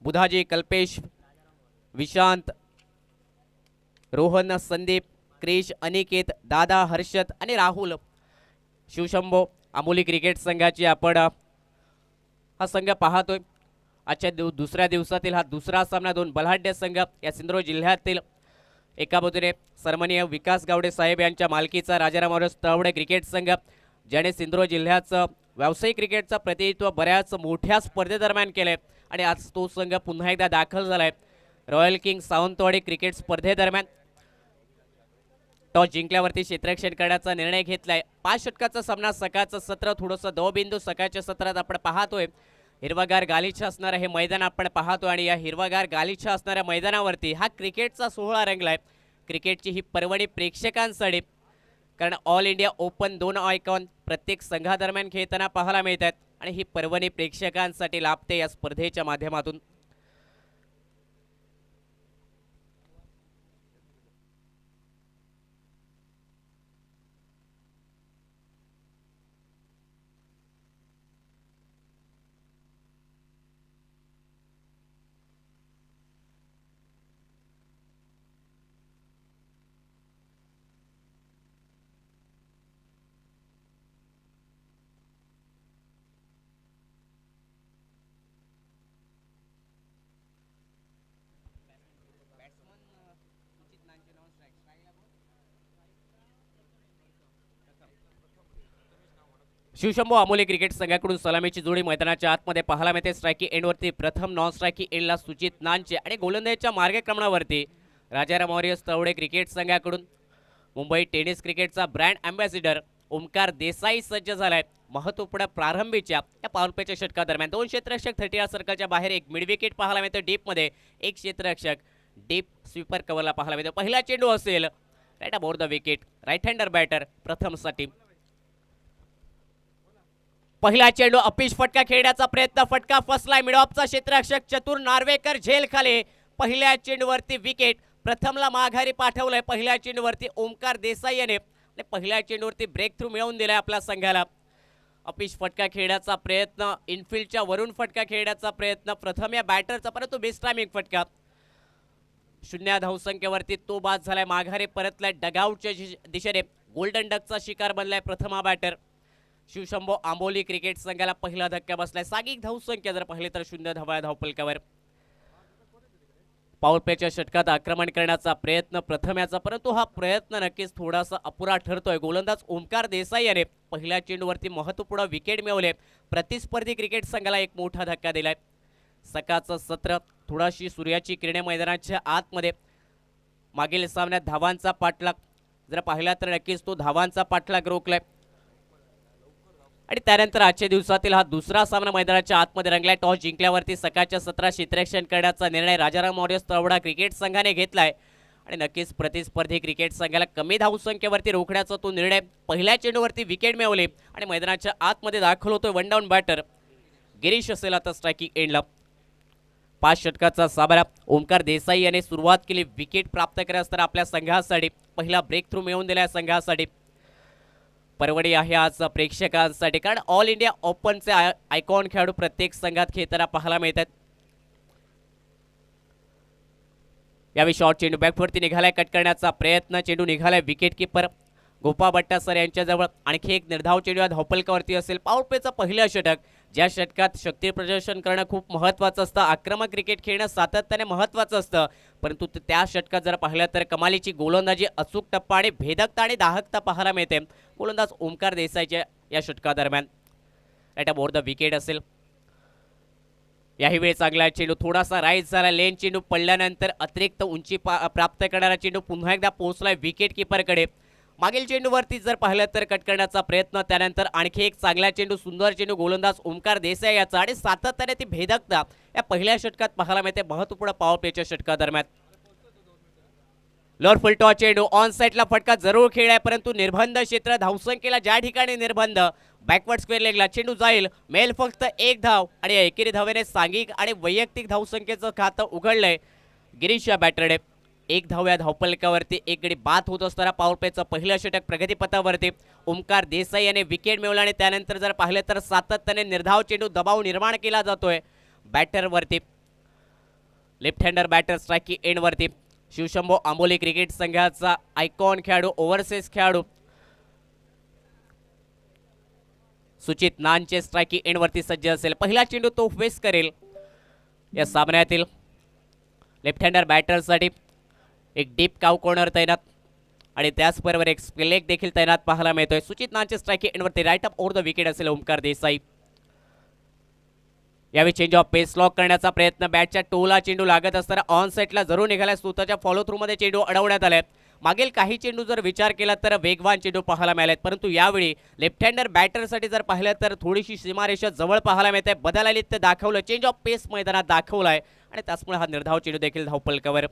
बुधाजी, कल्पेश, विशांत, रोहन, संदीप, क्रिश, अनिकेत, दादा, हर्षद आणि राहुल. शिवशंभो आमोली क्रिकेट संघाची आपण हा संघ पाहतोय. आजच्या दुसऱ्या दिवसातील हा दुसरा सामना दोन बलाढ्य संघ या सिंधुदुर्ग जिल्ह्यातील एका बाजूने सन्माननीय विकास गावडे साहेब यांच्या मालकीचा राजाराम औरस तळवडे क्रिकेट संघ, ज्याने सिंधुदुर्ग जिल्ह्याचं व्यावसायिक क्रिकेटचं प्रतिनिधित्व बऱ्याच मोठ्या स्पर्धेदरम्यान केले आणि आज तो संघ पुन्हा एकदा दाखल झालाय. रॉयल किंग सावंतवाडी क्रिकेट स्पर्धेदरम्यान टॉस जिंकल्यावरती क्षेत्ररक्षण करण्याचा निर्णय घेतलाय. 5 षटकाचा सामना, सकाळचं सत्र थोडंसं दवबिंदू सकाळच्या सत्रात आपण पाहतोय. हिरवागार गालीचा असणारं हे मैदान आपण पाहतो आणि या हिरवागार गालीचा असणाऱ्या मैदानावरती हा क्रिकेटचा सोहळा रंगलाय. क्रिकेटची ही पर्वणी प्रेक्षकांसाठी, कारण ऑल इंडिया ओपन 2 आयकॉन प्रत्येक संघादरम्यान खेळताना पाहायला मिळतात आणि ही पर्वणी प्रेक्षकांसाठी लाभते या स्पर्धेच्या माध्यमातून. शिवशंभो आमोली क्रिकेट संघाकडून सलामीची जोडी मैदानाच्या आतमध्ये पाहायला मिळते. स्ट्रायकी एंडवरती प्रथम नॉन स्ट्रायकी एंडला सुजित नानचे आणि गोलंदाजीच्या मार्गक्रमणावरती राजाराम औरस तळवडे क्रिकेट संघाकडून मुंबई टेनिस क्रिकेटचा ब्रँड अँबॅसिडर ओमकार देसाई सज्ज झालाय. महत्त्वपूर्ण प्रारंभीच्या या पावलपेच्या षटकादरम्यान 2 क्षेत्ररक्षक 30 सर्कलच्या बाहेर एक मिड विकेट पाहायला मिळतो. डीपमध्ये एक क्षेत्ररक्षक डीप स्वीपर कव्हरला पाहायला मिळतो. पहिला चेंडू असेल right about the wicket. Right hander batter प्रथमसाठी. पहिला चेंडू अपिश फटका खेळण्याचा प्रयत्न, फटका फसलाय. मिड ऑफचा क्षेत्ररक्षक चतुर नार्वेकर झेल खाली. पहिल्या चेंडूवरती विकेट. प्रथमला माघारी पाठवलंय. पहिल्या चेंडूवरती ओमकार देसाई याने पहिल्या चेंडूवरती ब्रेक थ्रू मिळवून दिलाय आपल्या संघाला. अपिश फटका खेळण्याचा प्रयत्न, इनफिल्डच्या वरून फटका खेळण्याचा प्रयत्न प्रथम या बॅटरचा, परंतु बेस्ट टायमिंग फटका. 0 धावसंख्येवरती तो बाद झालाय. माघारी परतलाय डगआउटच्या दिशेने. गोल्डन डकचा शिकार बनलाय प्रथम हा बॅटर. शिवशंभो आंबोली क्रिकेट संघाला पहिला धक्का बसलाय. सागिक धावसंख्या जर पाहिले तर 0 धावा धावपलकावर. पावरप्लेच्या षटकात आक्रमण करण्याचा प्रयत्न प्रथम याचा, परंतु हा प्रयत्न नक्कीच थोडासा अपुरा ठरतोय. गोलंदाज ओमकार देसाई याने पहिल्या चेंडूवरती महत्त्वपूर्ण विकेट मिळवले. प्रतिस्पर्धी क्रिकेट संघाला एक मोठा धक्का दिलाय. सकाळचं सत्र थोडाशी सूर्याची किरणे मैदानाच्या आतमध्ये. मागील सामन्यात धावांचा पाठलाग जर पाहिला तर नक्कीच तो धावांचा पाठलाग रोखलाय आणि त्यानंतर आजच्या दिवसातील हा दुसरा सामना मैदानाच्या आतमध्ये रंगलाय. टॉस जिंकल्यावरती सकाळच्या 17 क्षेत्ररक्षण करण्याचा निर्णय राजाराम औरस तळवडा क्रिकेट संघाने घेतलाय आणि नक्कीच प्रतिस्पर्धी क्रिकेट संघाला कमी धावसंख्येवरती रोखण्याचा तो निर्णय. पहिल्या चेंडूवरती विकेट मिळवली आणि मैदानाच्या आतमध्ये दाखल होतोय वन डाऊन बॅटर गिरीश असेल आता स्ट्रायकिंग एंडला. 5 षटकाचा सामना. ओमकार देसाई याने सुरुवात केली. विकेट प्राप्त करत तर आपल्या संघासाठी पहिला ब्रेक थ्रू मिळवून दिला संघासाठी. परवडी आहे आज प्रेक्षकांसाठी, कारण ऑल इंडिया ओपनचे आयकॉन खेळाडू प्रत्येक संघात खेळताना पाहायला मिळतात. यावेळी शॉर्ट चेंडू बॅकवरती निघालाय. कट करण्याचा प्रयत्न. चेंडू निघालाय विकेट किपर गोपा भट्टा सर यांच्याजवळ. आणखी एक निर्धाव चेंडू या धावपलकावरती असेल. पावरप्लेचं पहिलं षटक, ज्या षटकात शक्ती प्रदर्शन करणं खूप महत्त्वाचं असतं. आक्रमक क्रिकेट खेळणं सातत्याने महत्त्वाचं असतं, परंतु त्या षटकात जर पाहिलं तर कमालीची गोलंदाजी, अचूक टप्पा आणि भेदकता आणि दाहकता पाहायला मिळते गोलंदाज ओमकार देसाईच्या या षटकादरम्यान. राईट अबाउट द विकेट असेल. याही वेळी चांगला चेंडू थोडासा राईज झाला. लेन चेंडू पडल्यानंतर अतिरिक्त उंची प्राप्त करणारा चेंडू पुन्हा एकदा पोहोचलाय विकेट किपरकडे. मागील चेंडूवरती जर पाहिलं तर कट करण्याचा प्रयत्न, त्यानंतर आणखी एक चांगला चेंडू, सुंदर चेंडू गोलंदाज ओमकार देसाई याचा आणि सातत्याने ती भेदकता या पहिल्या षटकात पाहायला मिळते महत्त्वपूर्ण पॉवर प्लेच्या षटकादरम्यान. लोअर फुल टॉस चेंडू ऑन साईडला फटका जरूर खेळलाय, परंतु निर्बंध क्षेत्र धावसंख्येला ज्या ठिकाणी निर्बंध, बॅकवर्ड स्क्वेअर लेगला चेंडू जाईल. मेल फक्त 1 धाव आणि एकेरी धावेने सांघिक आणि वैयक्तिक धावसंख्येचं खातं उघडलंय गिरीश या बॅटरने. 1 धाव या धावपलकावरती एक गडी बाद होत असताना पॉवर प्लेचं पहिलं षटक प्रगतीपथावरती. ओमकार देसाई याने विकेट मिळवला आणि त्यानंतर जर पाहिलं तर सातत्याने निर्धाव चेंडू दबाव निर्माण केला जातोय बॅटरवरती. लेफ्ट हँडर बॅटर स्ट्राईक की एंड वरती शिवशंभो आंबोली क्रिकेट संघाचा आयकॉन खेळाडू ओव्हरसीज खेळाडू सुचित नानचे स्ट्राईक की एंड वरती सज्ज असेल. पहिला चेंडू तो फेस करेल या सामन्यातील. लेफ्ट हँडर बॅटरसाठी एक डीप काव कॉर्नर तैनात आणि त्याचबरोबर एक स्पिलेक देखील तैनात पाहायला मिळतोय. सुचित नानचे स्ट्राईक की एंड वरती right up over the wicket असेल ओमकार देसाई. यावेळी चेंज ऑफ पेस लॉक करण्याचा प्रयत्न बॅटच्या टोला चेंडू लागत असताना ऑन सेटला जरूर निघाला. स्वतःच्या फॉलो थ्रू मध्ये चेंडू अडवण्यात आलाय. मागील काही चेंडू जर विचार केला तर वेगवान चेंडू पाहायला मिळालेत, परंतु यावेळी लेफ्ट हँडर बॅटरसाठी जर पाहिलं तर थोडीशी सीमारेषा जवळ पाहायला मिळते. बदल आली ते दाखवलं, चेंज ऑफ पेस मैदानात दाखवलाय आणि त्याचमुळे हा निर्धाव चेंडू देखील धावपलकावर.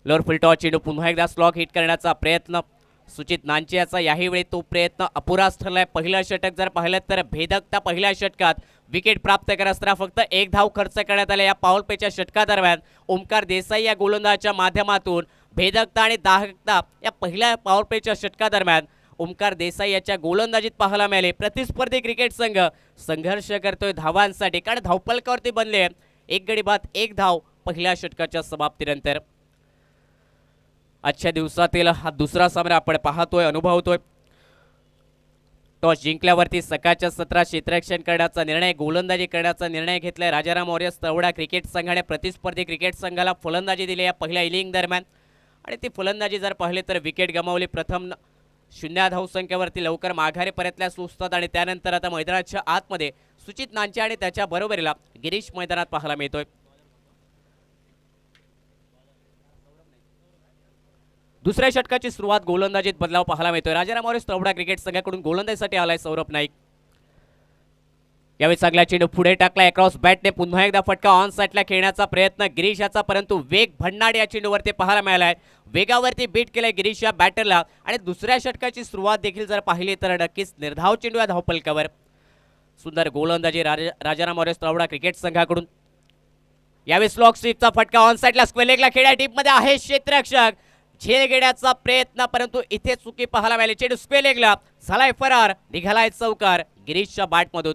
लोअर फुल टॉस चेंडू पुन्हा एकदा स्लॉक हिट करण्याचा प्रयत्न सुचित नानचे याचा याही वेळी तो प्रयत्न अपुराच ठरलाय. पहिलं षटक जर पाहिलं तर भेदकता पहिल्या षटकात विकेट प्राप्त करत असताना फक्त एक धाव खर्च करण्यात आले. या पाऊल पेच्या षटकादरम्यान ओमकार देसाई या गोलंदाजाच्या माध्यमातून भेदकता आणि दाहकता या पहिल्या पाऊल पेच्या षटकादरम्यान ओमकार देसाई याच्या गोलंदाजीत पाहायला मिळाले. प्रतिस्पर्धी क्रिकेट संघ संघर्ष करतोय धावांसाठी, कारण धावपलकावरती बनले एक गडी बाद एक धाव पहिल्या षटकाच्या समाप्तीनंतर. आजच्या दिवसातील हा दुसरा सामना आपण पाहतोय अनुभवतोय. टॉस जिंकल्यावरती सकाळच्या सत्रात क्षेत्ररक्षण करण्याचा निर्णय, गोलंदाजी करण्याचा निर्णय घेतलाय राजाराम वॉरियर्स तवडा क्रिकेट संघाने प्रतिस्पर्धी क्रिकेट संघाला फलंदाजी दिली या पहिल्या इनिंग दरम्यान आणि ती फलंदाजी जर पाहिले तर विकेट गमावली. प्रथम 0 धावसंख्येवरती लवकर माघारी परतल्या सुस्तात आणि त्यानंतर आता मैदानाच्या आतमध्ये सुचित नानचे आणि त्याच्या बरोबरीला गिरीश मैदानात पाहायला मिळतोय. दुसऱ्या षटकाची सुरुवात गोलंदाजीत बदलाव पाहायला मिळतोय. राजाराम वॉरियर्स तवडा क्रिकेट संघाकडून गोलंदाजीसाठी आलाय सौरभ नाईक. यावेळी चांगला चेंडू पुढे टाकला अक्रॉस बॅटने पुन्हा एकदा फटका ऑन साईडला खेळण्याचा प्रयत्न गिरीश याचा, परंतु वेग भन्नाड या चेंडूवरती पाहायला मिळालाय. वेगावरती बीट केलंय गिरीश या बॅटरला आणि दुसऱ्या षटकाची सुरुवात देखील जर पाहिली तर नक्कीच निर्धाव चेंडू या धावपलकावर. सुंदर गोलंदाजी राजाराम वॉरियर्स तवडा क्रिकेट संघाकडून. यावेळी स्लॉक स्वीपचा फटका ऑन साईडला स्क्वेलेगला खेळ्या डीप मध्ये आहे क्षेत्ररक्षक, झेल घेण्याचा प्रयत्न परंतु इथे चुकी पाहायला मिळाली. चेंडू स्क्वेलेगला झालाय फरार, निघालाय चौकार गिरीशच्या बॅटमधून.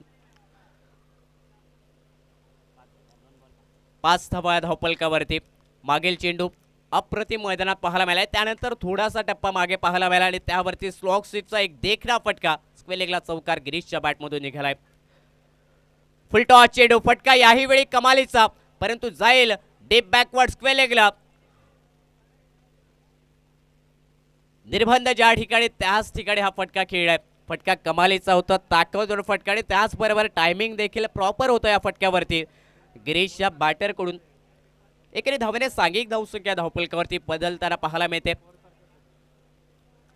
5 धावा धावपलकावरती. मागील चेंडू अप्रतिम मैदानात पाहायला मिळाला, त्यानंतर थोडासा टप्पा मागे पाहायला मिळाला आणि त्यावरती स्लॉक स्वीपचा एक देखणा फटका स्क्वेलेगला चौकार गिरीशच्या बॅटमधून निघालाय. फुल टॉस चेंडू फटका याही वेळी कमालीचा, परंतु जाईल डीप बॅकवर्ड स्क्वेलेगला. निर्बंध ज्या ठिकाणी त्याच ठिकाणी हा फटका खेळलाय. फटका कमालीचा होता, ताकदवर फटका आणि त्याचबरोबर टायमिंग देखील प्रॉपर होतं या फटक्यावरती. गिरीश या बॅटरकडून एकेरी धावेने सांघिक धावसंख्या धावपलकावरती बदलताना पाहायला मिळते.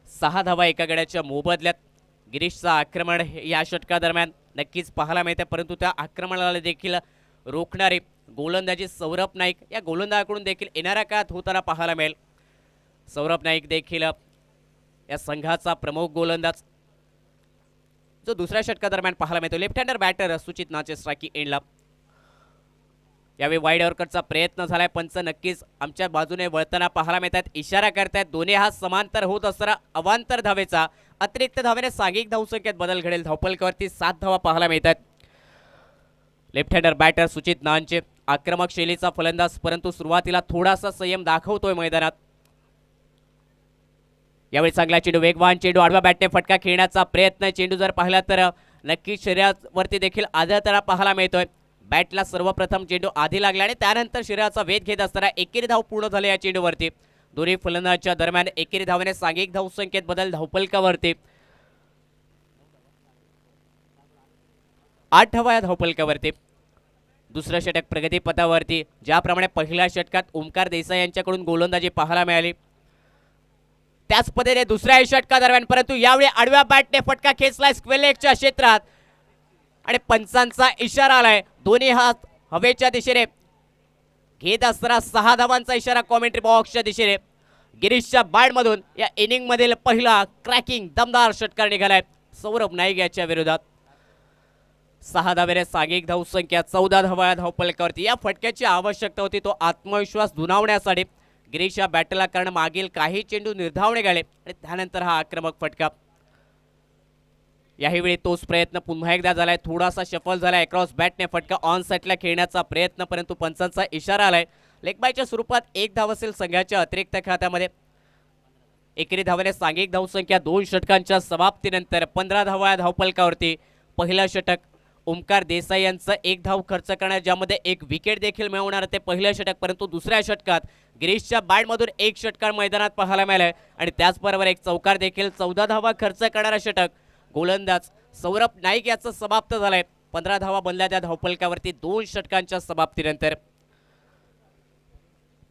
6 धावा एका गड्याच्या मोबदल्यात. गिरीशचा आक्रमण या षटकादरम्यान नक्कीच पाहायला मिळते, परंतु त्या आक्रमणाला देखील रोखणारे गोलंदाजी सौरभ नाईक या गोलंदाजाकडून देखील येणाऱ्या काळात होताना पाहायला मिळेल. सौरभ नाईक देखील या संघाचा प्रमुख गोलंदाज जो दुसऱ्या षटकादरम्यान पाहायला मिळतो. लेफ्ट हँडर बॅटर सुचित नानचे स्ट्राईक एंडला. यावेळी वाईड यॉर्करचा प्रयत्न झालाय. पंच नक्कीच आमच्या बाजूने वळताना पाहायला मिळतात, इशारा करतायत. दोन्ही हात समांतर होत असताना अवांतर धावेचा अतिरिक्त धावेने सांघिक धावसंख्येत बदल घडेल. धावपलकावरती 7 धावा पाहायला मिळतात. लेफ्ट हँडर बॅटर सुचित नानचे आक्रमक शैलीचा फलंदाज, परंतु सुरुवातीला थोडासा संयम दाखवतोय मैदानात. यावेळी चांगला चेंडू वेगवान चेंडू आडव्या बॅटने फटका खेळण्याचा प्रयत्न. चेंडू जर पाहिला तर नक्कीच शरीरावरती देखील आदळताना पाहायला मिळतोय. बॅटला सर्वप्रथम चेंडू आधी लागला आणि त्यानंतर शरीराचा वेध घेत असताना एकेरी धाव पूर्ण झाले या चेंडूवरती. दोन्ही फलंदाजांच्या दरम्यान एकेरी धावेने सांघिक धावसंख्येत बदल धावपलकावरती. 8 धावा या धावपलकावरती. दुसरं षटक प्रगतीपथावरती. ज्याप्रमाणे पहिल्या षटकात ओमकार देसाई यांच्याकडून गोलंदाजी पाहायला मिळाली, त्याच पद्धतीने दुसऱ्या षटकादरम्यान, परंतु यावेळी आडव्या बॅटने फटका खेचलाय स्क्वेलेगच्या क्षेत्रात आणि पंचांचा इशारा आलाय. दोन्ही हात हवेच्या दिशेने घेत असताना 6 धावांचा इशारा कॉमेंट्री बॉक्सच्या दिशेने. गिरीशच्या बॅटमधून या इनिंग मधील पहिला क्रॅकिंग दमदार षटकार निघालाय सौरभ नाईक याच्या विरोधात. 6 धावेने सांघिक धावसंख्या, 14 धावा धावपलकावरती. या फटक्याची आवश्यकता होती, तो आत्मविश्वास दुणावण्यासाठी गिरीश या बॅटला, कारण मागील काही चेंडू निर्धावणे गेले आणि त्यानंतर हा आक्रमक फटका. याही तोच प्रयत्न पुन्हा एकदा झालाय, थोडासा शफल झालाय, क्रॉस बॅटने फटका ऑन साईडला खेळण्याचा प्रयत्न, परंतु पंचांचा इशारा आलाय. लेग बायच्या स्वरूपात एक धाव असेल संघाच्या अतिरिक्त खात्यामध्ये. एकेरी धावाने सांघिक धावसंख्या 2 षटकांच्या समाप्तीनंतर 15 धावा धावफलकावरती. पहिलं षटक ओमकार देसाई यांचं 1 धाव खर्च करण्यात, ज्यामध्ये 1 विकेट देखील मिळवणार ते पहिलं षटक, परंतु दुसऱ्या षटकात गिरीशच्या बॅटमधून 1 षटकार मैदानात पाहायला मिळालंय आणि त्याचबरोबर 1 चौकार देखील. 14 धावा खर्च करणारा षटक गोलंदाज सौरभ नाईक याचं समाप्त झालंय. 15 धावा बनल्या त्या धावफलकावरती 2 षटकांच्या समाप्तीनंतर.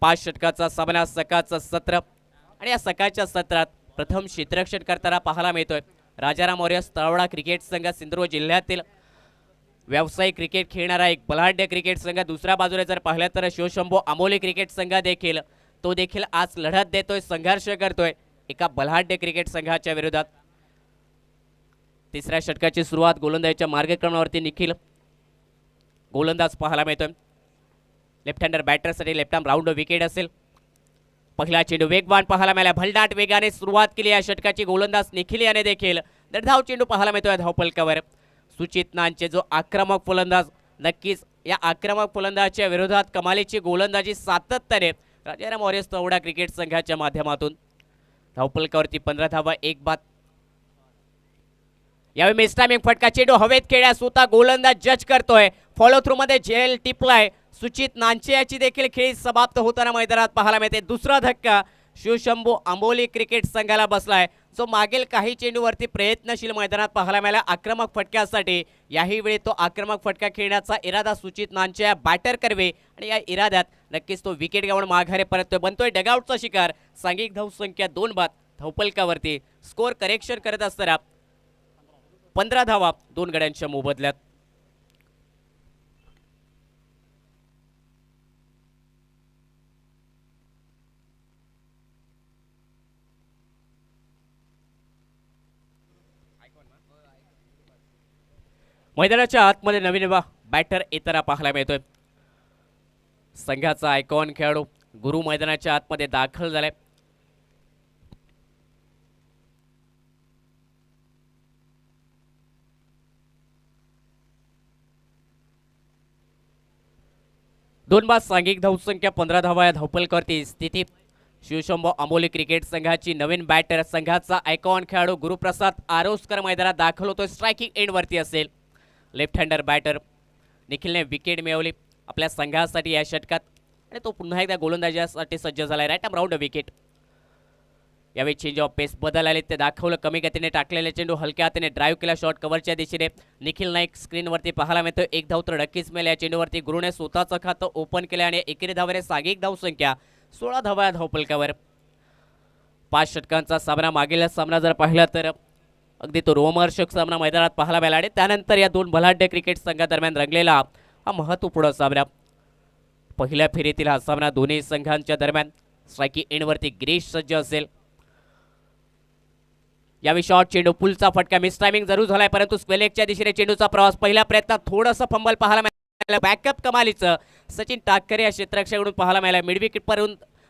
5 षटकाचा सामना, सकाळचं सत्र आणि या सकाळच्या सत्रात प्रथम क्षेत्ररक्षण करताना पाहायला मिळतोय राजाराम वॉरियर्स तळवडा क्रिकेट संघ सिंधुदुर्ग जिल्ह्यातील व्यावसायिक क्रिकेट खेळणारा एक बलाढ्य क्रिकेट संघ. दुसऱ्या बाजूला जर पाहिलं तर शिवशंभू आमोली क्रिकेट संघ देखील आज लढत देतोय, संघर्ष करतोय एका बलाढ्य क्रिकेट संघाच्या विरोधात. तिसऱ्या षटकाची सुरुवात गोलंदाजीच्या मार्गक्रमणावरती निखिल गोलंदाज पाहायला मिळतोय. लेफ्ट हँडर बॅटरसाठी लेफ्ट आर्म राऊंड विकेट असेल. पहिला चेंडू वेगवान पाहायला मिळाला, भलदाट वेगाने सुरुवात केली या षटकाची गोलंदाज निखिल याने देखील. धाव चेंडू पाहायला मिळतोय धावफलकावर. सुचित नानचे जो आक्रमक फलंदाज, नक्कीच या आक्रमक फलंदाजाच्या विरोधात कमालीची गोलंदाजी सातत्याने राजाराम वॉरियर्स तळवडा क्रिकेट संघाच्या माध्यमातून. धावफलकावरती 15 धावा 1 बाद. यावेळी मिसटायमिंग फटका, चेंडू हवेत खेळ्या, स्वतः गोलंदाज जज करतोय. फॉलो थ्रू मध्ये झेल टिपलाय सुचित नानचे याची देखील खेळी समाप्त होताना मैदानात पाहायला मिळते. दुसरा धक्का शिवशंभू आंबोली क्रिकेट संघाला बसलाय, जो मागील काही चेंडूवरती प्रयत्नशील मैदानात पाहायला मिळाला आक्रमक फटक्यासाठी. याही वेळी तो आक्रमक फटका खेळण्याचा इरादा सुचित नानचे या बॅटर करवे आणि या इराद्यात नक्कीच तो विकेट गमावून माघारे परततोय, बनतोय डगआउटचा शिकार. सांघिक धावसंख्या 2 बाद धावफलकावरती. स्कोर करेक्शन करत असताना 15 धावा 2 गड्यांच्या मोबदल्यात. मैदानाच्या आतमध्ये नवीन बॅटर येताना पाहायला मिळतोय. संघाचा आयकॉन खेळाडू गुरु मैदानाच्या आतमध्ये दाखल झालाय. दोन बाद सांघिक धावसंख्या 15 धावा या धावफलकावरती. स्थिती शिवशंभू आंबोली क्रिकेट संघाची नवीन बॅटर संघाचा आयकॉन खेळाडू गुरुप्रसाद आरोस्कर मैदानात दाखल होतोय. स्ट्रायकिंग एंडवरती असेल. लेफ्ट हँडर बॅटर निखिलने विकेट मिळवली आपल्या संघासाठी या षटकात आणि तो पुन्हा एकदा गोलंदाजीसाठी सज्ज झालाय. Right arm round wicket. यावेळी चेंज ऑफ पेस बदल आले ते दाखवलं. कमी गतीने टाकलेले चेंडू हलक्या हाताने ड्राईव्ह केला शॉट कव्हरच्या दिशेने. निखिल नाईक स्क्रीनवरती पाहायला मिळतोय. 1 धाव तर नक्कीच मिळाली या चेंडूवरती. गुरुने स्वतःचं खातं ओपन केलं आणि एकेरी धावाने सांघिक धावसंख्या 16 धावा या धावफलकावर. 5 षटकांचा सामना. मागील सामना जर पाहिला तर अगदी तो रोमहर्षक सामना मैदानात पाहायला मिळाला आणि त्यानंतर या 2 बलाढ्य क्रिकेट संघादरम्यान रंगलेला हा महत्त्वपूर्ण सामना. पहिल्या फेरीतील हा सामना दोन्ही संघांच्या दरम्यान. स्ट्रायकिंग एंडवरती गिरीश सज्ज असेल. यावेळी शॉट चेंडू, पुलचा फटका, मिस टायमिंग जरूर झालाय, परंतु स्क्वेलेकच्या दिशेने चेंडूचा प्रवास. पहिल्या प्रयत्नात थोडंसं फंबल पाहायला मिळालं. बॅकअप कमालीचं सचिन टाकरे या क्षेत्ररक्षकाकडून पाहायला मिळालं. मिडविकेट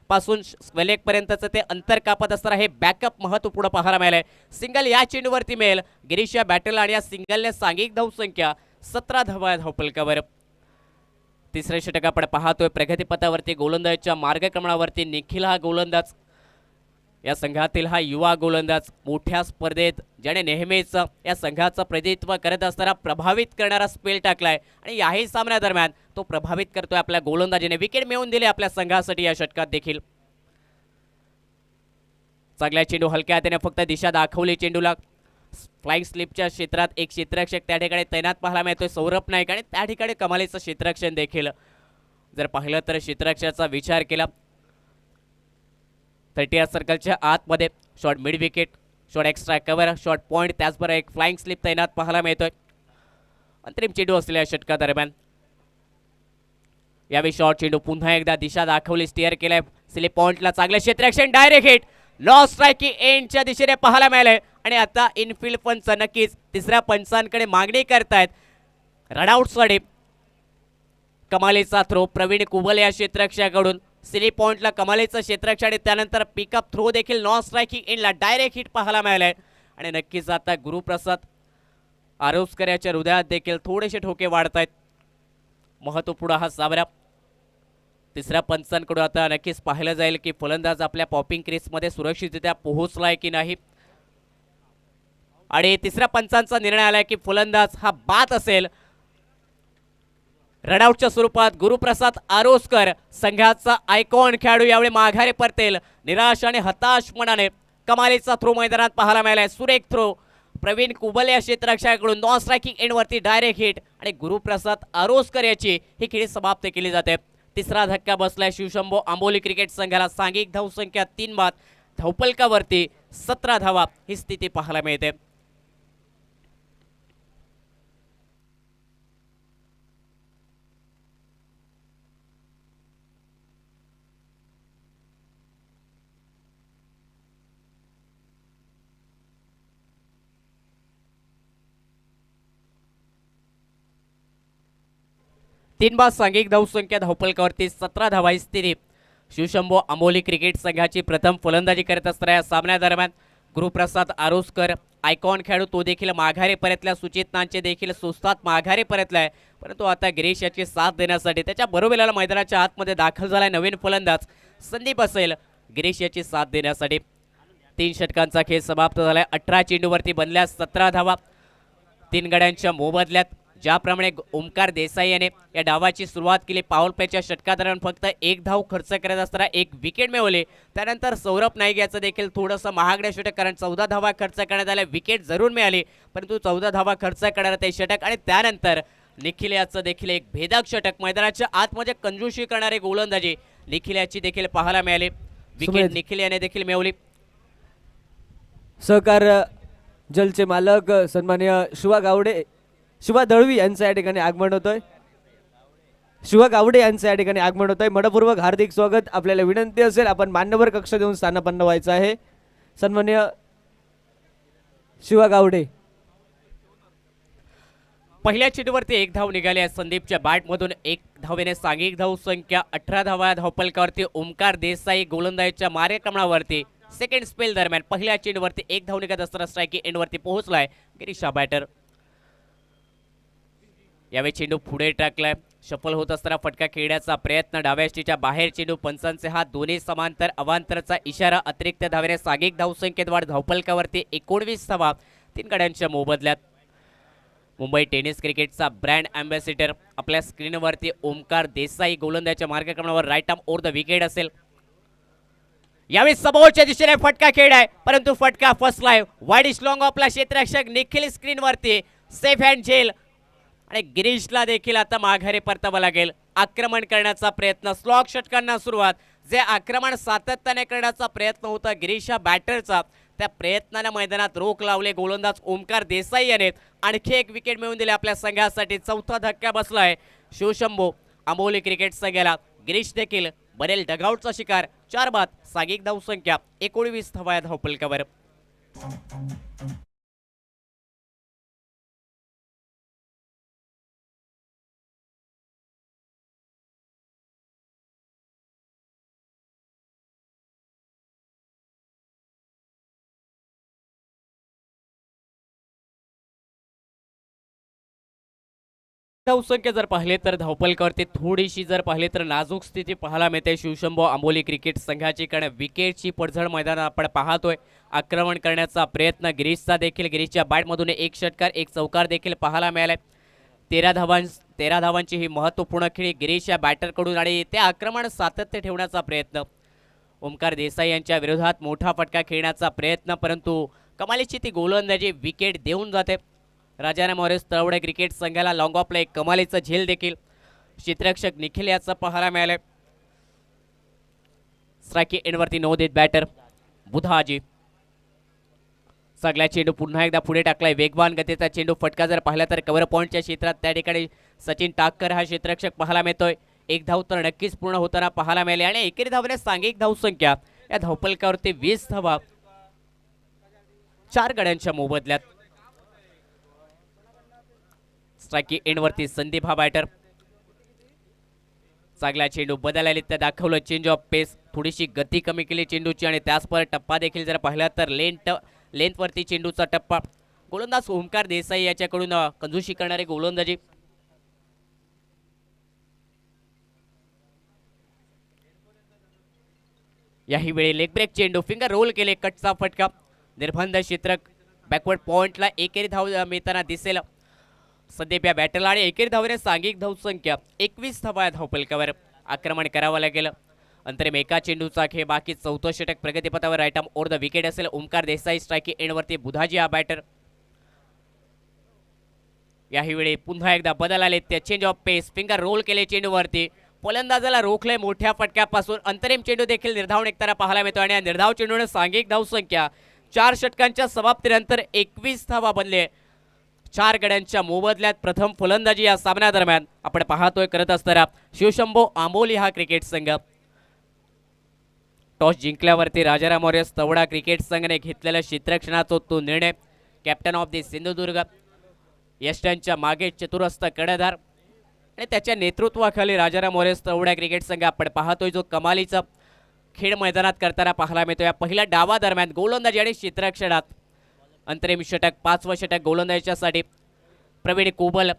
पासून स्क्वेलेक पर्यंतचं ते अंतर कापत असताना हे बॅकअप महत्त्वपूर्ण पाहायला मिळालंय. सिंगल या चेंडूवरती मिळेल गिरीश या बॅटरला आणि या सिंगलने सांघिक धावसंख्या 17 धावा धावफलकावर. तिसरे षटक आपण पाहतोय प्रगतीपथावरती गोलंदाजीच्या मार्गक्रमणावरती. निखिल हा गोलंदाज या संघातील हा युवा गोलंदाज मोठ्या स्पर्धेत ज्याने नेहमीच या संघाचं प्रतिनिधित्व करत असताना प्रभावित करणारा स्पेल टाकलाय आणि याही सामन्यादरम्यान तो प्रभावित करतोय आपल्या गोलंदाजीने. विकेट मिळवून दिले आपल्या संघासाठी या षटकात देखील. चांगल्या चेंडू हलक्या हाताने फक्त दिशा दाखवली चेंडूला. फ्लाइंग स्लिपच्या क्षेत्रात एक क्षेत्ररक्षक त्या ठिकाणी तैनात पाहायला मिळतोय सौरभ नाईक आणि त्या ठिकाणी कमालीचं क्षेत्ररक्षण देखील जर पाहिलं तर क्षेत्ररक्षणाचा विचार केला 30 सर्कलच्या आतमध्ये shot mid wicket, shot extra cover, shot point, त्याचबरोबर एक फ्लाइंग स्लिप तैनात पाहायला मिळतोय अंतरिम चेंडू असलेल्या षटकादरम्यान. यावेळी शॉट चेंडू पुन्हा एकदा दिशा दाखवली, स्टिअर केलाय स्लिप पॉइंटला. चांगलं क्षेत्ररक्षण, डायरेक्ट हिट, लॉ स्ट्रायकिंग एंडच्या दिशेने पाहायला मिळालंय आणि आता इनफिल्ड पंच नक्कीच तिसऱ्या पंचांकडे मागणी करतायत रनआउटसाठी. कमालीचा थ्रो प्रवीण कुबल या क्षेत्ररक्षकाकडून. स्लिप पॉइंटला कमालीचं क्षेत्ररक्षण आणि त्यानंतर पिकअप थ्रो देखील नॉन स्ट्रायकिंग एंडला डायरेक्ट हिट पाहायला मिळालंय आणि नक्कीच आता गुरुप्रसाद आरोस्कर याच्या हृदयात देखील थोडेसे ठोके वाढत आहेत. महत्वपूर्ण हा सामना तिसऱ्या पंचांकडून आता नक्कीच पाहिलं जाईल की फलंदाज आपल्या पॉपिंग क्रीजमध्ये सुरक्षितरित्या पोहोचलाय की नाही. आणि तिसऱ्या पंचांचा निर्णय आलाय की फलंदाज हा बाद असेल. रनआउटच्या स्वरूपात गुरुप्रसाद आरोस्कर संघाचा आयकॉन खेळाडू यावेळी माघारी परतेल. निराश आणि हताश मनाने कमालीचा थ्रो मैदानात पाहायला मिळालाय. सुरेख थ्रो प्रवीण कुबल या क्षेत्ररक्षकाकडून नॉन स्ट्रायकिंग एंडवरती डायरेक्ट हिट आणि गुरुप्रसाद आरोस्कर याची ही खेळी समाप्त केली जाते. तिसरा धक्का बसलाय शिवशंभो आंबोली क्रिकेट संघाला. सांघिक धावसंख्या 3 बाद, धावपलकावरती 17 धावा ही स्थिती पाहायला मिळते. तीन बाद सांघिक धावसंख्या, धावपलकावरती 17 धावा ही स्थिती. शिवशंभो आंबोली क्रिकेट संघाची प्रथम फलंदाजी करत असताना या सामन्यादरम्यान गुरुप्रसाद आरोस्कर आयकॉन खेळाडू तो देखील माघारी परतला. सुचित नांचे देखील सुस्तात माघारी परतलाय. परंतु आता गिरीश याची साथ देण्यासाठी त्याच्या बरोबरीला मैदानाच्या आतमध्ये दाखल झालाय नवीन फलंदाज संदीप असेल गिरीश याची साथ देण्यासाठी. 3 षटकांचा खेळ समाप्त झालाय. 18 चेंडूवरती बनल्या 17 धावा. 3 गड्यांच्या मोबदल्यात ज्याप्रमाणे ओमकार देसाई याने या डावाची सुरुवात केली. पॉवर प्लेच्या षटकादरम्यान फक्त 1 धाव खर्च करत असताना 1 विकेट मिळवली. त्यानंतर सौरभ नाईक याचं देखील थोडंसं महागड्या षटक, कारण 14 धावा खर्च करण्यात आल्या. विकेट जरूर मिळाली परंतु 14 धावा खर्च करणारं ते षटक. आणि त्यानंतर निखिल याचं देखील एक भेदक षटक. मैदानाच्या आतमध्ये कंजूशी करणारे गोलंदाजी निखिल याची देखील पाहायला मिळाली. विकेट निखिल याने देखील मिळवली. सहकार जलचे मालक सन्माननीय शिवा दळवी यांचं या ठिकाणी आगमन होतोय. शिवा गावडे यांचं या ठिकाणी आगमन होतंय. मनपूर्वक हार्दिक स्वागत. आपल्याला विनंती असेल आपण मान्यवर कक्ष देऊन स्थानापन्न व्हायचं आहे. सन्माननीय शिवा गावडे. पहिल्या चेंडूवरती 1 धाव निघाली आहे संदीपच्या बॅटमधून. 1 धावेने सांघिक धावसंख्या, 18 धावा धावपलकावरती. ओमकार देसाई गोलंदाजीच्या मार्गक्रमणावरती सेकंड स्पेल दरम्यान पहिल्या चेंडूवरती 1 धाव निघत असताना स्ट्रायकिंग एंडवरती पोहोचलाय गिरीशा बॅटर. यावेळी चेंडू पुढे टाकलाय. शफल होत असताना फटका खेळण्याचा प्रयत्न. डाव्या यष्टीच्या बाहेर चेंडू. पंचांचे हात दोन्ही समांतर. अवांतरचा इशारा. अतिरिक्त धावेने सांघिक धावसंख्येत वाढ. धावपलकावरती 19 धावा 3 गड्यांच्या मोबदल्यात. मुंबई टेनिस क्रिकेटचा ब्रँड अँबॅसिडर आपल्या स्क्रीनवरती ओमकार देसाई गोलंदाजीच्या मार्गक्रमणावर right arm over the wicket असेल. यावेळी समोरच्या दिशेने फटका खेळलाय परंतु फटका फसलाय. वाईडिश लॉंग ऑफला क्षेत्ररक्षक निखिल स्क्रीनवरती सेफ हँड झेल. आणि गिरीशला देखील आता माघारी परतावं लागेल. आक्रमण करण्याचा प्रयत्न. स्लॉग षटकांना सुरुवात. जे आक्रमण सातत्याने करण्याचा प्रयत्न होता गिरीशा बॅटरचा, त्या प्रयत्नाने मैदानात रोख लावले गोलंदाज ओमकार देसाई याने. आणखी 1 विकेट मिळवून दिले आपल्या संघासाठी. चौथा धक्का बसलाय शिवशंभो आंबोली क्रिकेट संघाला. गिरीश देखील बनेल डगआउटचा शिकार. 4 बाद, सांघिक धावसंख्या, 19 धावा धावपलकावर. धावसंख्या जर पाहिले तर धावपलकावरती थोडीशी जर पाहिले तर नाजूक स्थिती पाहायला मिळते शिवशंभो आंबोली क्रिकेट संघाची. कारण विकेटची पडझड मैदानात आपण पाहतोय. आक्रमण करण्याचा प्रयत्न गिरीशचा देखील. गिरीशच्या बॅटमधून 1 षटकार 1 चौकार देखील पाहायला मिळालाय. 13 धावांची ही महत्त्वपूर्ण खेळी गिरीश या बॅटरकडून. आणि ते आक्रमण सातत्य ठेवण्याचा प्रयत्न. ओमकार देसाई यांच्या विरोधात मोठा फटका खेळण्याचा प्रयत्न परंतु कमालीची ती गोलंदाजी विकेट देऊन जाते. राजाराम मॉरिस तळवडे क्रिकेट संघाला लॉंग ऑफला एक कमालीचा झेल देखील क्षेत्ररक्षक निखिल याचा पाहायला मिळालाय. स्ट्रायकिंग एंडवरती नवोदित बॅटर बुधाजी. सगळ्या चेंडू पुन्हा एकदा पुढे टाकलाय. वेगवान गतीचा चेंडू. फटका जर पाहिला तर कव्हर पॉईंटच्या क्षेत्रात त्या ठिकाणी सचिन टाककर हा क्षेत्ररक्षक पाहायला मिळतोय. 1 धाव तर नक्कीच पूर्ण होताना पाहायला मिळाली. आणि एकेरी धावने सांघिक धावसंख्या या धावपलकावरती 20 धावा 4 गड्यांच्या मोबदल्यात. स्ट्रायकिंग एंडवरती संदीप हा बॅटर. चांगला चेंडू बदलायला दाखवलं. चेंज ऑफ पेस. थोडीशी गती कमी केली चेंडूची. आणि त्याचबरोबर टप्पा देखील जर पाहिला तर लेंथवरती चेंडूचा टप्पा. गोलंदाज ओमकार देसाई याच्याकडून कंजूशी करणारे गोलंदाजी. याही वेळी लेग ब्रेक चेंडू फिंगर रोल केले, कटचा फटका, निर्बंध क्षेत्रक बॅकवर्ड पॉइंटला एकेरी धाव मिळताना दिसेल संदीप या बॅटरला आणि एकेरी धावेने सांघिक धावसंख्या 21 धावा या धावफलकावर. आक्रमण करावं लागेल. अंतरिम एका चेंडूचा खेळ बाकी. चौथं षटक प्रगतीपथावर. Right arm over the wicket असेल. ओमकार देसाई स्ट्राईक एंडवरती. बुधाजी हा बॅटर. याही वेळी पुन्हा एकदा बदल आले. ते change of pace, finger roll केले चेंडूवरती, फलंदाजाला रोखले मोठ्या फटक्यापासून. अंतरिम चेंडू देखील निर्धाव निघताना पाहायला मिळतो आणि या निर्धाव चेंडूने सांघिक धावसंख्या 4 षटकांच्या समाप्तीनंतर 21 धावा बनले. 4 गड्यांच्या मोबदल्यात प्रथम फलंदाजी या सामन्यादरम्यान आपण पाहतोय करत असताना शिवशंभो आंबोली हा क्रिकेट संघ. टॉस जिंकल्यावरती राजाराम मौर्य तवडा क्रिकेट संघाने घेतलेल्या क्षेत्ररक्षणाचा तो निर्णय. कॅप्टन ऑफ दी सिंधुदुर्ग यष्टांच्या मागे चतुरस्थ कडधार आणि त्याच्या नेतृत्वाखाली राजाराम मौर्य तवडा क्रिकेट संघ आपण पाहतोय जो कमालीचा खेळ मैदानात करताना पाहायला मिळतो. या पहिल्या डावा दरम्यान गोलंदाजी आणि क्षेत्ररक्षणात अंतरिम षटक 5वं षटक गोलंदाजीसाठी प्रवीण कुबल.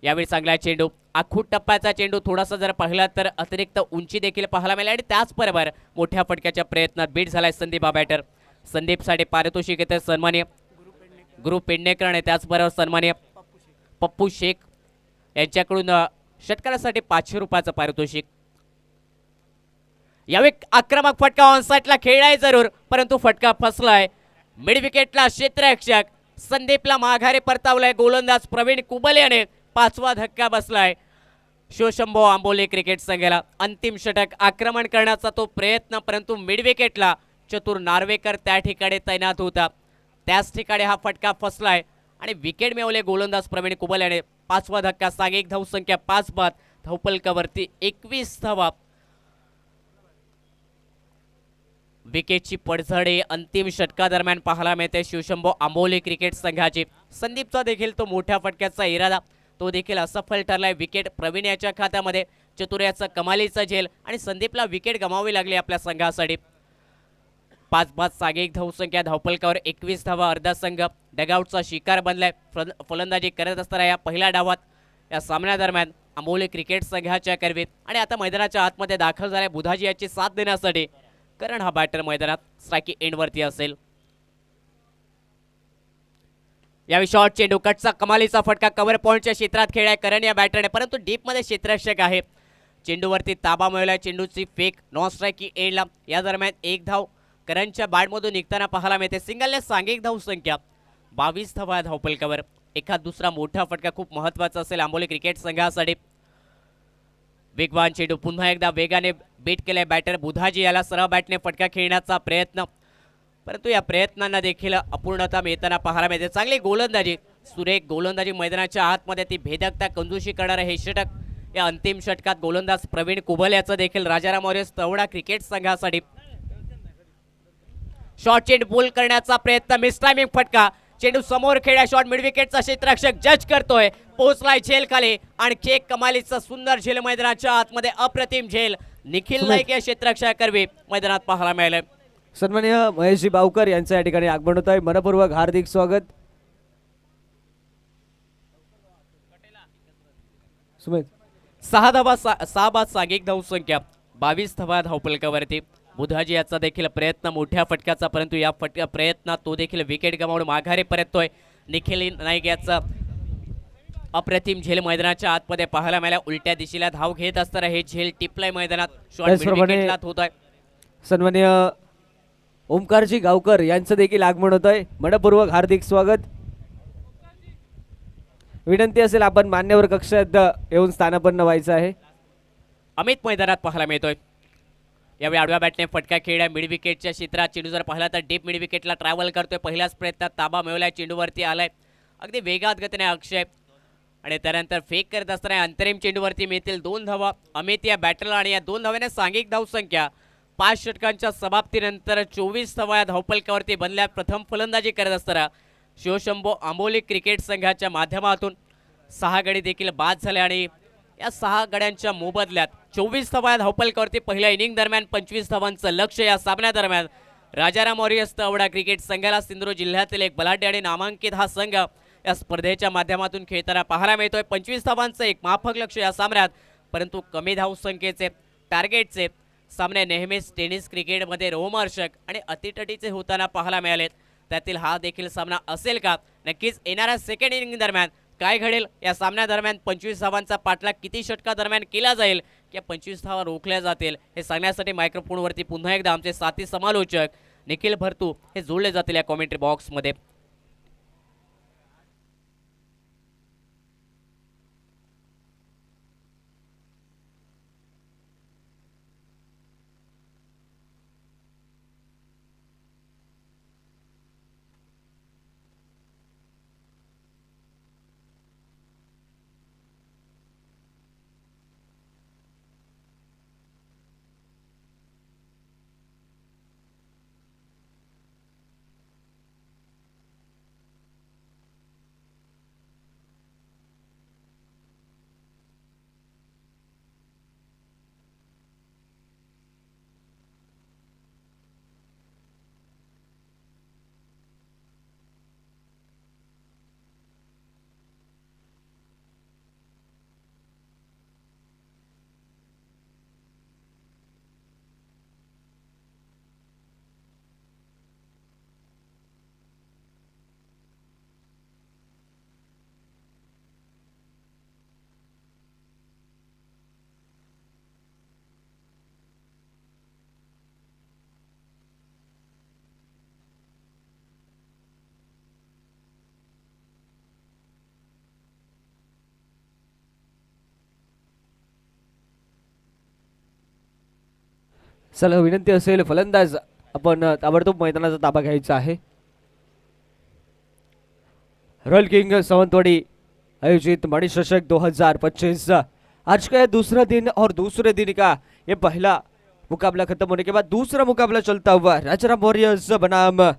यावेळी चांगला चेंडू, आखूट टप्प्याचा चेंडू, थोडासा जर पाहिला तर अतिरिक्त उंची देखील पाहायला मिळाली आणि त्याचबरोबर मोठ्या फटक्याच्या प्रयत्नात बीट झालाय संदीप हा बॅटर. संदीपसाठी पारितोषिक येते सन्माननीय गुरु पेडणेकर आणि त्याचबरोबर सन्माननीय पप्पू शेख यांच्याकडून षटकारासाठी 500 रुपयाचं पारितोषिक. यावेळी आक्रमक फटका ऑनसाईडला खेळलाय जरूर परंतु फटका फसलाय. मिड विकेटला क्षेत्ररक्षक संदीपला माघारी परतावलाय गोलंदाज प्रवीण कुबल याने. 5वा धक्का बसलाय शिवशंभो आंबोली क्रिकेट संघाला. अंतिम षटक आक्रमण करण्याचा तो प्रयत्न परंतु मिड विकेटला चतुर नार्वेकर त्या ठिकाणी तैनात होता. त्याच ठिकाणी हा फटका फसलाय आणि विकेट मिळवले गोलंदाज प्रवीण कुबल याने. 5वा धक्का, सांघिक धावसंख्या 5 बाद, धावफलकावरती 21 धावा. विकेटची पडझड अंतिम षटकादरम्यान पाहायला मिळते शिवशंभो आंबोली क्रिकेट संघाची. संदीपचा देखील तो मोठ्या फटक्याचा इरादा तो देखील असफल ठरलाय. विकेट प्रवीण याच्या खात्यामध्ये, चतुर याचा कमालीचा झेल आणि संदीपला विकेट गमावी लागली आपल्या संघासाठी. 5 बाद, सांघिक धावसंख्या, धावफलकावर 21 धावा. अर्धा संघ डगआउटचा शिकार बनलाय. फलंदाजी करत असताना या पहिल्या डावात या सामन्यादरम्यान आंबोली क्रिकेट संघाच्या करवी आणि आता मैदानाच्या आतमध्ये दाखल झालाय बुधाजी याची साथ देण्यासाठी. कारण हा बॅटर मैदानात स्ट्राईक एंडवरती असेल. यावेळी शॉर्ट चेंडू, कटचा कमालीचा फटका, कव्हर पॉइंटच्या क्षेत्रात खेळाय करण या बॅटरने परंतु डीपमध्ये क्षेत्ररक्षक आहे. चेंडूवरती ताबा मिळवलाय. चेंडूची फेक नॉन स्ट्राईक एंडला. या दरम्यान एक धाव करणच्या बॅटमधून निघताना पाहायला मिळते. सिंगलने सांघिक धावसंख्या 22 धावा धावफलकावर. एखाद दुसरा मोठा फटका खूप महत्वाचा असेल आंबोली क्रिकेट संघासाठी. वेगवान चेंडू, पुन्हा एकदा वेगाने बीट केलाय बॅटर बुधाजी याला. सरळ बॅटने फटका खेळण्याचा प्रयत्न परंतु या प्रयत्नांना देखील अपूर्णता मिळताना पाहायला मिळते. चांगली गोलंदाजी, सुरेख गोलंदाजी मैदानाच्या आतमध्ये ती भेदकता कंजूशी करणारे हे षटक. या अंतिम षटकात गोलंदाज प्रवीण कुबल याचं देखील राजाराम मौर्य तवडा क्रिकेट संघासाठी. शॉर्ट चेंडू बोल करण्याचा प्रयत्न, मिस टायमिंग फटका, चेंडू समोर खेळ्या. शॉर्ट मिड विकेटचा क्षेत्ररक्षक जज करतोय. पोहोचलाय झेल खाली आणखी एक कमालीचा सुंदर झेल मैदानाच्या आतमध्ये. अप्रतिम झेल निखिल नाईक या क्षेत्ररक्षक करवी मैदानात पाहायला मिळाले. सन्माननीय महेशजी बावकर यांचं या ठिकाणी आगमन होत आहे. मनपूर्वक हार्दिक स्वागत. सुमित 6 धावा, 6 बाद, सांघिक धावसंख्या 22 धावा धावफलकावरती. बुधाजी याचा देखील प्रयत्न मोठ्या फटक्याचा परंतु या प्रयत्नात तो देखील विकेट गमावून माघारी परततोय. निखिल नाईक याचा अप्रतिम झेल मैदानाच्या आतमध्ये पाहायला मिळाला. उलट्या दिशेला धाव घेत असताना हे झेल टिपलाय मैदानात. शॉर्ट विकेटला होत आहे. सन्माननीय ओमकारजी गावकर यांचं देखील आगमन होत आहे. मनपूर्वक हार्दिक स्वागत. विनंती असेल आपण मान्यवर कक्षात येऊन स्थानापन्न व्हायचं आहे. अमित मैदानात पाहायला मिळतोय. यावेळी आडव्या बॅटने फटका खेळला मिड विकेटच्या क्षेत्रात. चेंडू जर पाहिला तर डीप मिड विकेटला ट्रॅव्हल करतोय. पहिल्याच प्रयत्नात ताबा मिळवलाय. चेंडूवरती आलाय अगदी वेगात गतीने अक्षय आणि त्यानंतर फेक करत असताना अंतरिम चेंडूवरती मिळतील 2 धावा अमित या बॅटरला आणि या 2 धाव्याने सांघिक धावसंख्या 5 षटकांच्या समाप्तीनंतर 24 धावा या धावफलकावरती बनल्या. प्रथम फलंदाजी करत असताना शिवशंभो आंबोली क्रिकेट संघाच्या माध्यमातून 6 गडी देखील बाद झाले आणि या 6 गड्यांच्या मोबदल्यात 24 धावा या धावफलकावरती पहिल्या इनिंग दरम्यान 25 धावांचं लक्ष या सामन्यादरम्यान राजाराम वॉरियर्स तावडा क्रिकेट संघाला सिंधुदुर्ग जिल्ह्यातील एक बलाढ्य आणि नामांकित हा संघ या स्पर्धेच्या माध्यमातून खेळताना पाहायला मिळतोय. 25 धावांचं एक माफक लक्ष या सामन्यात, परंतु कमी धावसंख्येचे टार्गेटचे सामने नेहमीच टेनिस क्रिकेटमध्ये रोमहर्षक आणि अतिटटीचे होताना पाहायला मिळालेत. त्यातील हा देखील सामना असेल का? नक्कीच येणाऱ्या सेकंड इनिंग दरम्यान काय घडेल? या सामन्यादरम्यान 25 धावांचा पाठलाग किती षटका दरम्यान केला जाईल किंवा 25 धावा रोखल्या जातील हे सांगण्यासाठी मायक्रोफोनवरती पुन्हा एकदा आमचे साथी समालोचक निखिल भरतू हे जोडले जातील या कॉमेंट्री बॉक्समध्ये. चला विनंती असेल फलंदाज आपण ताबडतोब मैदानाचा ताबा घ्यायचा आहे. रॉयल किंग सावंतवाड़ी आयोजित मणिचषक 2025 आज का दूसरा दिन और दूसरे दिन का ये पहला मुकाबला खत्म होने के बाद दूसरा मुकाबला चलता हुआ राजाराम वॉरियर्स बनाम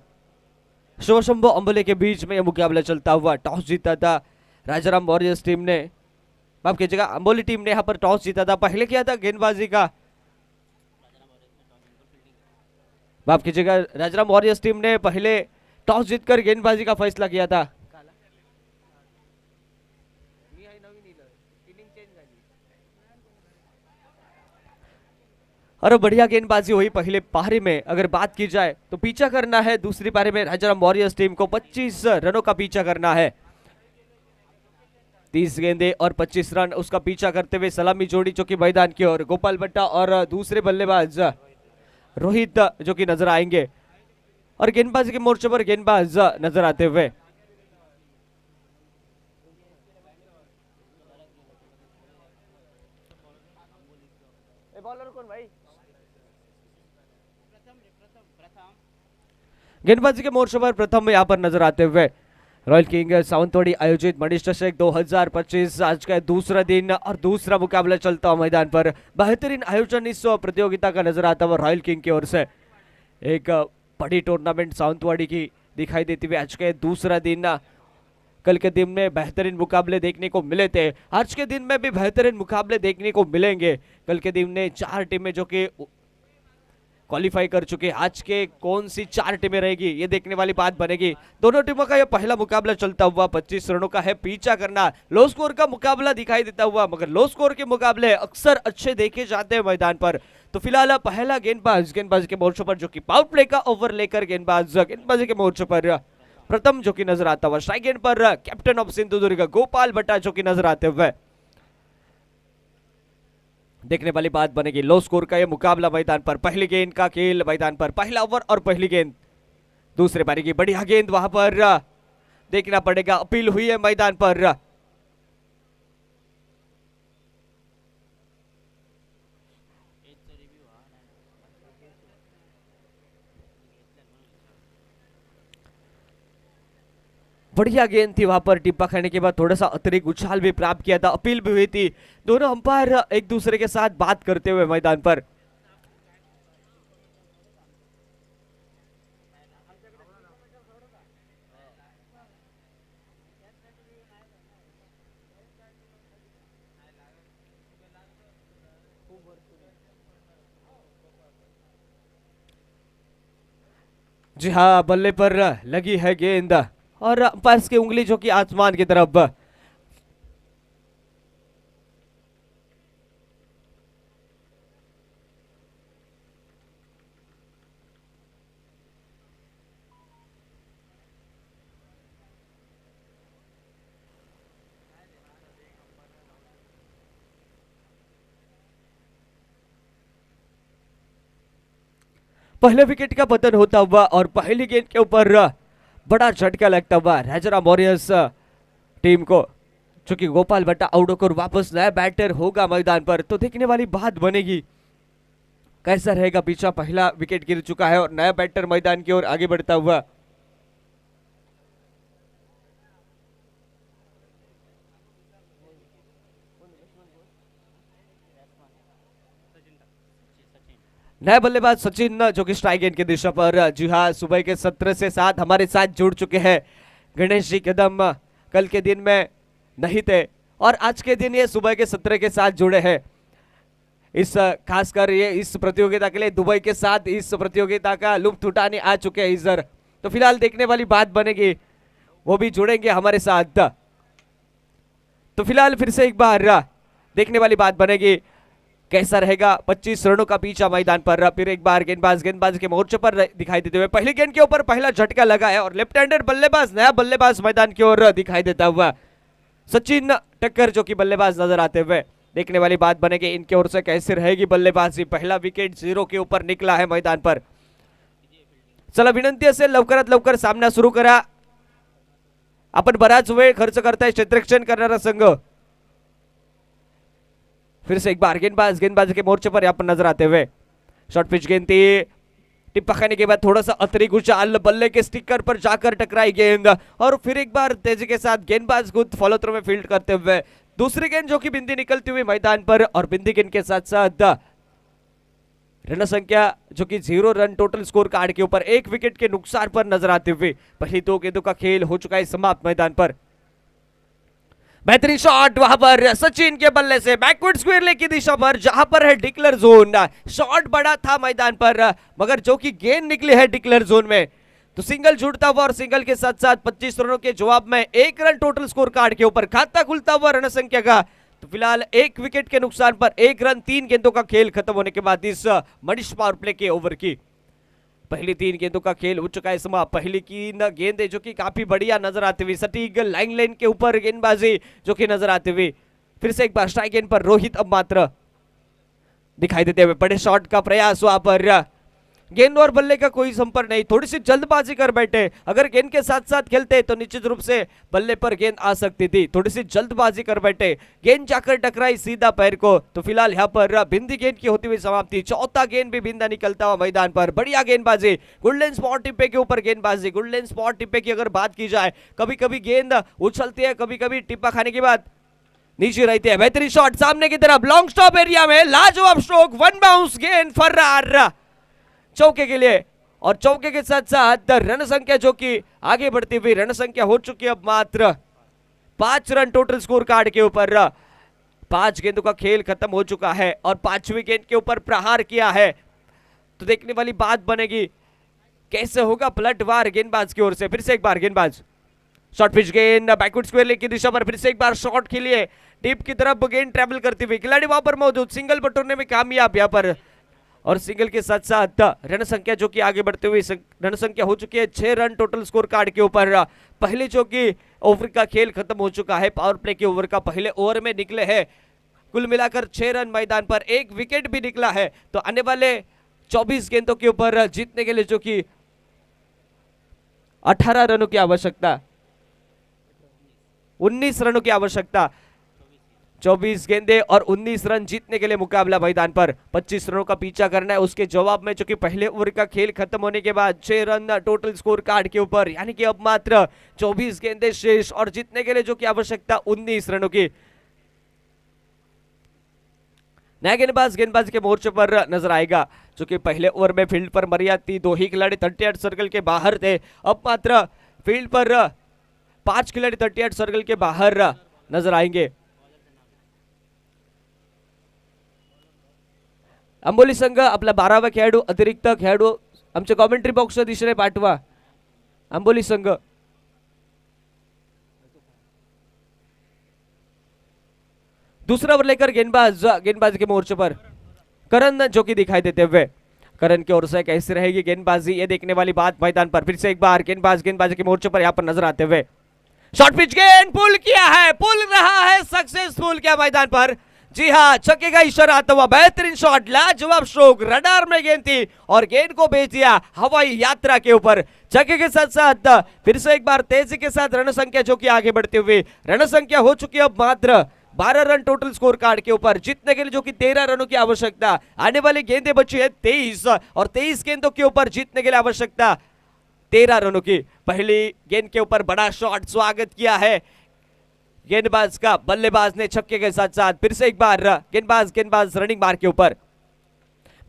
शिवशंभो अंबोले के बीच में यह मुकाबला चलता हुआ. टॉस जीता था राजाराम वॉरियर्स टीम ने, माफ कीजिएगा अंबोली टीम ने यहाँ पर टॉस जीता था. पहले किया था गेंदबाजी का, माफ कीजिएगा राजाराम वॉरियर्स टीम ने पहले टॉस जीतकर गेंदबाजी का फैसला किया था. और बढ़िया गेंदबाजी हुई पहले पारी में. अगर बात की जाए तो पीछा करना है दूसरी पारी में राजाराम वॉरियर्स टीम को 25 रनों का पीछा करना है. 30 गेंदे और 25 रन उसका पीछा करते हुए सलामी जोड़ी जो कि मैदान की ओर गोपाल भट्टा और दूसरे बल्लेबाज रोहित जो कि नजर आएंगे और गेंदबाजी के मोर्चे पर गेंदबाज नजर आते हुए. गेंदबाजी के मोर्चे पर प्रथम यहाँ पर नजर आते हुए रॉयल किंग सावंतवाड़ी आयोजित मणिचषक 2025 आज का दूसरा दिन और दूसरा मुकाबला चलता हुआ मैदान पर. बेहतरीन आयोजन इस प्रतियोगिता का नजर आता हुआ रॉयल किंग की ओर से. एक बड़ी टूर्नामेंट सावंतवाड़ी की दिखाई देती हुई आज के दूसरा दिन. कल के दिन में बेहतरीन मुकाबले देखने को मिले थे, आज के दिन में भी बेहतरीन मुकाबले देखने को मिलेंगे. कल के दिन में 4 टीमें जो कि क्वालिफाई कर चुके, आज के कौन सी 4 टीमें रहेगी ये देखने वाली बात बनेगी. दोनों टीमों का यह पहला मुकाबला चलता हुआ 25 रनों का है पीछा करना. लो स्कोर का मुकाबला दिखाई देता हुआ, मगर लो स्कोर के मुकाबले अक्सर अच्छे देखे जाते हैं मैदान पर. तो फिलहाल पहला गेंदबाजी के मोर्चे पर जो कि पावर प्ले का ओवर लेकर गेंदबाजी के मोर्चे पर प्रथम जो कि नजर आता हुआ. Strike end per captain of Sindhudurg Gopal भट्टा जो कि नजर आते हुए. देखने वाली बात बनेगी लो स्कोर का यह मुकाबला मैदान पर. पहली गेंद का खेल मैदान पर, पहला ओवर और पहली गेंद. दूसरे पारी की बढ़िया गेंद वहां पर देखना पड़ेगा, अपील हुई है मैदान पर. बढ़िया गेंद थी वहां पर. टिप्पा खाने के बाद थोड़ा सा अतिरिक्त उछाल भी प्राप्त किया था, अपील भी हुई थी. दोनों अंपायर एक दूसरे के साथ बात करते हुए मैदान पर. जी हाँ, बल्ले पर लगी है गेंद और अंपायर की उंगली जो कि आसमान की तरफ। पहले विकेट का पतन होता हुआ और पहली गेंद के ऊपर बड़ा झटका लगता हुआ राजाराम वॉरियर्स टीम को, चूंकि गोपाल भट्टा आउट होकर वापस नया बैटर होगा मैदान पर, तो देखने वाली बात बनेगी कैसा रहेगा पीछा। पहला विकेट गिर चुका है और नया बैटर मैदान की ओर आगे बढ़ता हुआ। नया बल्लेबाज सचिन जो कि स्ट्राइक एंड की दिशा पर। जी हाँ, सुबह के 17 से 7 हमारे साथ जुड़ चुके हैं। गणेश जी कदम कल के दिन में नहीं थे और आज के दिन ये सुबह के 17 के साथ जुड़े हैं। इस खासकर ये इस प्रतियोगिता के लिए दुबई के साथ इस प्रतियोगिता का लुत्फ उठाने आ चुके हैं इधर। तो फिलहाल देखने वाली बात बनेगी, वो भी जुड़ेंगे हमारे साथ। तो फिलहाल फिर से एक बार देखने वाली बात बनेगी कैसा रहेगा 25 रनों का पीछा मैदान पर। फिर एक बार गेंदबाज के मोर्चे पर दिखाई देते हुए पहली गेंद के ऊपर पहला झटका लगा है और लेफ्ट हैंडेड बल्लेबाज नया बल्लेबाज मैदान की ओर दिखाई देता हुआ सचिन टक्कर जो कि बल्लेबाज नजर आते हुए। देखने वाली बात बनेगी इनकी ओर से कैसी रहेगी बल्लेबाजी। पहला विकेट 0 के ऊपर निकला है मैदान पर। चला विनंती असेल लवकरात लवकर सामना सुरू करा। आपण बराच वेळ खर्च करताय क्षेत्ररक्षण करणारा संघ। फिर से एक बार गेंदबाज के मोर्चे पर यहाँ पर नजर आते हुए शॉर्ट पिच गेंद थी, टिप्पा खाने के बाद थोड़ा सा अतरिक उछाल, बल्ले के स्टिकर पर जाकर टकराई गेंद और फिर एक बार तेजी के साथ गेंदबाज खुद फॉलो थ्रो में फील्ड करते हुए दूसरी गेंद जो कि बिंदी निकलती हुई मैदान पर और बिंदी गेंद के साथ साथ रन संख्या जो कि 0 रन टोटल स्कोर कार्ड के ऊपर 1 विकेट के नुकसान पर नजर आते हुए पहली 2 गेंदों का खेल हो चुका है समाप्त मैदान पर। बेहतरीन शॉट वहां पर सचिन के बल्ले से बैकवर्ड स्क्वायर लेग की दिशा पर, जहां पर है डिक्लेयर जोन। शॉट बड़ा था मैदान पर मगर जो कि गेंद निकली है डिक्लेयर जोन में, तो सिंगल जुड़ता हुआ और सिंगल के साथ साथ 25 रनों के जवाब में 1 रन टोटल स्कोर कार्ड के ऊपर खाता खुलता हुआ रन संख्या का। तो फिलहाल 1 विकेट के नुकसान पर 1 रन 3 गेंदों का खेल खत्म होने के बाद इस मनीष पावर प्ले के ओवर की पहली 3 गेंदों का खेल हो चुका है समाप्त। पहली 3 गेंदें जो कि काफी बढ़िया नजर आती हुई, सटीक लाइन के ऊपर गेंदबाजी जो कि नजर आती हुई। फिर से एक बार स्ट्राइक एंड पर रोहित अब मात्र दिखाई देते हुए बड़े शॉट का प्रयास वहां पर। गेंद और बल्ले का कोई संपर्क नहीं, थोड़ी सी जल्दबाजी कर बैठे। अगर गेंद के साथ साथ खेलते तो निश्चित रूप से बल्ले पर गेंद आ सकती थी, थोड़ी सी जल्दबाजी कर बैठे, गेंद जाकर टकराई सीधा पैर को। तो फिलहाल यहाँ पर बिंदी गेंद की होती हुई समाप्ति। चौथा गेंद भी बिंदा निकलता हुआ मैदान पर। बढ़िया गेंदबाजी, गोल्डन स्पॉट टिप्पे के ऊपर गेंदबाजी। गोल्डन स्पॉट टिप्पे की अगर बात की जाए, कभी कभी गेंद उछलती है, कभी कभी टिप्पा खाने के बाद नीचे रहती है। बेहतरीन शॉट सामने की तरफ लॉन्ग स्टॉप एरिया में, लाजवाब स्ट्रोक, वन बाउंस गेंद फर्रार चौके के लिए और चौके के साथ साथ रन संख्या जो कि आगे बढ़ती हुई रन संख्या हो चुकी है अब मात्र 5 रन टोटल स्कोर कार्ड के ऊपर। 5 गेंदों का खेल खत्म हो चुका है और 5वीं गेंद के ऊपर प्रहार किया है। तो देखने वाली बात बनेगी कैसे होगा पलटवार गेंदबाज की ओर से। फिर से एक बार गेंदबाज, शॉर्ट पिच गेंद बैकवर्ड स्क्वायर लेग की दिशा पर, फिर से एक बार शॉट के लिए डीप की तरफ गेंद ट्रेवल करती हुई, खिलाड़ी वहां पर मौजूद, सिंगल बटोरने में कामयाब यहाँ पर और सिंगल के साथ साथ रन संख्या जो कि आगे बढ़ते हुए रन संख्या हो चुकी है 6 रन टोटल स्कोर कार्ड के ऊपर। पहले जो कि ओवर का खेल खत्म हो चुका है, पावर प्ले के ओवर का पहले ओवर में निकले हैं कुल मिलाकर 6 रन मैदान पर, 1 विकेट भी निकला है। तो आने वाले 24 गेंदों के ऊपर जीतने के लिए जो कि 18 रनों की आवश्यकता, 19 रनों की आवश्यकता, 24 गेंदे और 19 रन जीतने के लिए मुकाबला मैदान पर। 25 रनों का पीछा करना है, उसके जवाब में जो कि पहले ओवर का खेल खत्म होने के बाद 6 रन टोटल स्कोर कार्ड के ऊपर, यानी कि अब मात्र 24 गेंदे शेष और जीतने के लिए जो कि आवश्यकता 19 रनों की। नया गेंदबाज के मोर्चे पर नजर आएगा जो कि पहले ओवर में फील्ड पर मर्यादा थी, 2 ही खिलाड़ी 38 सर्कल के बाहर थे। अब मात्र फील्ड पर 5 खिलाड़ी 38 सर्कल के बाहर नजर आएंगे। अंबोली संघ आपला 12वा खेळाडू, अतिरिक्त खेळाडू आमच्या कॉमेंट्री बॉक्सच्या दिशेने पाठवा. आंबोली संघ दूसरा ओवर लेकर गेंदबाज के मोर्चे पर करण जो कि दिखाई देते हुए. करण की ओर से कैसी रहेगी गेंदबाजी, ये देखने वाली बात मैदान पर. फिर से एक बार गेंदबाज के मोर्चे पर यहाँ पर नजर आते हुए. शॉर्ट पिच गेंद पुल किया है, पुल रहा है, सक्सेसफुल किया मैदान पर. जी हाँ, छक्के का इशारा आता हुआ बेहतरीन शॉट, लाजवाब स्ट्रोक, रडार में गेंद थी और गेंद को भेज दिया हवाई यात्रा के ऊपर. छक्के के साथ साथ फिर से एक बार तेजी के साथ रण संख्या जो कि आगे बढ़ती हुई. रण संख्या हो चुकी है अब मात्र 12 रन टोटल स्कोर कार्ड के ऊपर. जीतने के लिए जो कि 13 रनों की आवश्यकता. आने वाली गेंदें बची है 23 और 23 गेंदों के ऊपर जीतने के लिए आवश्यकता 13 रनों की. पहली गेंद के ऊपर बड़ा शॉट स्वागत किया है गेंदबाज का. बल्लेबाज ने छक्के के साथ साथ फिर से एक बार गेंदबाज रनिंग बार के ऊपर.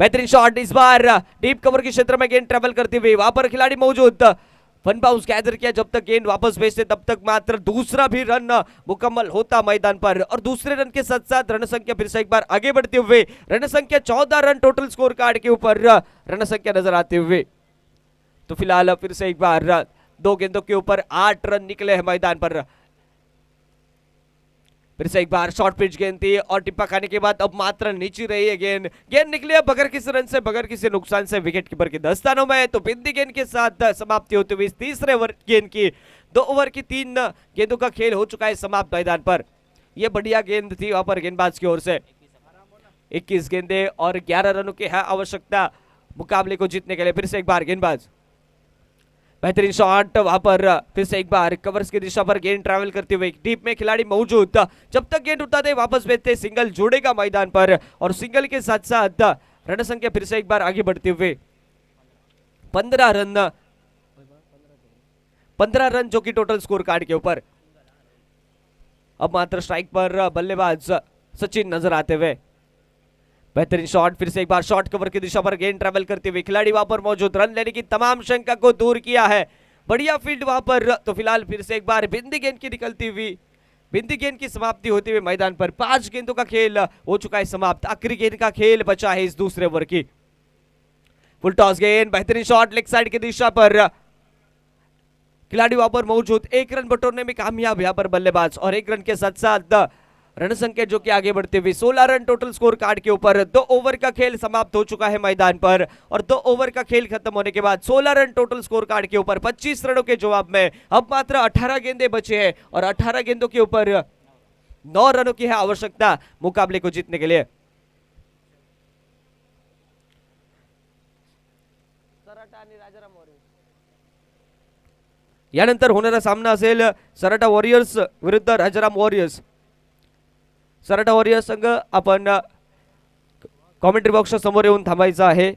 बेहतरीन शॉट, इस बार डीप कवर के क्षेत्र में गेंद ट्रेवल करती हुई. वहां पर खिलाड़ी मौजूद, फन बाउंस गैदर किया. जब तक गेंद वापस भेजते तब तक मात्र दूसरा भी रन मुकम्मल होता मैदान पर. और दूसरे रन के साथ साथ रण संख्या फिर से एक बार आगे बढ़ते हुए. रण संख्या 14 रन टोटल स्कोर कार्ड के ऊपर रण संख्या नजर आते हुए. तो फिलहाल फिर से एक बार 2 गेंदों के ऊपर 8 रन निकले हैं मैदान पर. फिर से एक बार शॉर्ट पिच गेंद थी और टिप्पा खाने के बाद अब मात्र नीचे रही है गेंद निकली है बगैर किसी रन से, बगैर किसी नुकसान से विकेट कीपर के दस्तानों में. तो बिंदी गेंद के साथ समाप्ति होती हुई तीसरे ओवर गेंद की. 2 ओवर की 3 गेंदों का खेल हो चुका है समाप्त मैदान पर. यह बढ़िया गेंद थी वहां पर गेंदबाज की ओर से. 21 गेंदे और 11 रनों की है आवश्यकता मुकाबले को जीतने के लिए. फिर से एक बार गेंदबाज, बेहतरीन शॉट, वहां पर फिर से एक बार कवर्स की दिशा पर गेंद ट्रैवल करते हुए. डीप में खिलाड़ी मौजूद, जब तक गेंद उठाते वापस भेजते सिंगल जोड़ेगा मैदान पर. और सिंगल के साथ साथ रन संख्या फिर से एक बार आगे बढ़ते हुए 15 रन जो कि टोटल स्कोर कार्ड के ऊपर. अब मात्र स्ट्राइक पर बल्लेबाज सचिन नजर आते हुए. बेहतरीन शॉट, फिर से एक बार शॉर्ट कवर की दिशा पर गेंद ट्रैवल करते हुए. खिलाड़ी वहां पर मौजूद, रन लेने की तमाम शंका को दूर किया है. बढ़िया फील्ड वहां पर. तो फिलहाल फिर से एक बार बिंदी गेंद की निकलती हुई, बिंदी गेंद की समाप्ति होती हुई मैदान पर. 5 गेंदों का खेल हो चुका है समाप्त. आखिरी गेंद का खेल बचा है इस दूसरे ओवर की. फुल टॉस गेंद, बेहतरीन शॉट लेग साइड की दिशा पर. खिलाड़ी वहां पर मौजूद, 1 रन बटोरने में कामयाब यहाँ पर बल्लेबाज. और 1 रन के साथ साथ रण संख्या जो कि आगे बढ़ते हुए 16 रन टोटल स्कोर कार्ड के ऊपर. 2 ओवर का खेल समाप्त हो चुका है मैदान पर. और 2 ओवर का खेल खत्म होने के बाद 16 रन टोटल स्कोर कार्ड के ऊपर. 25 रनों के जवाब में अब मात्र 18 गेंदे बचे हैं और 18 गेंदों के ऊपर 9 रनों की है आवश्यकता मुकाबले को जीतने के लिए. यानंतर होणारा सामना असेल सराटा वॉरियर्स विरुद्ध राजाराम वॉरियर्स. सराटा वॉरियर्स संघ आपण कॉमेंट्री बॉक्सच्या समोर येऊन थांबायचं आहे.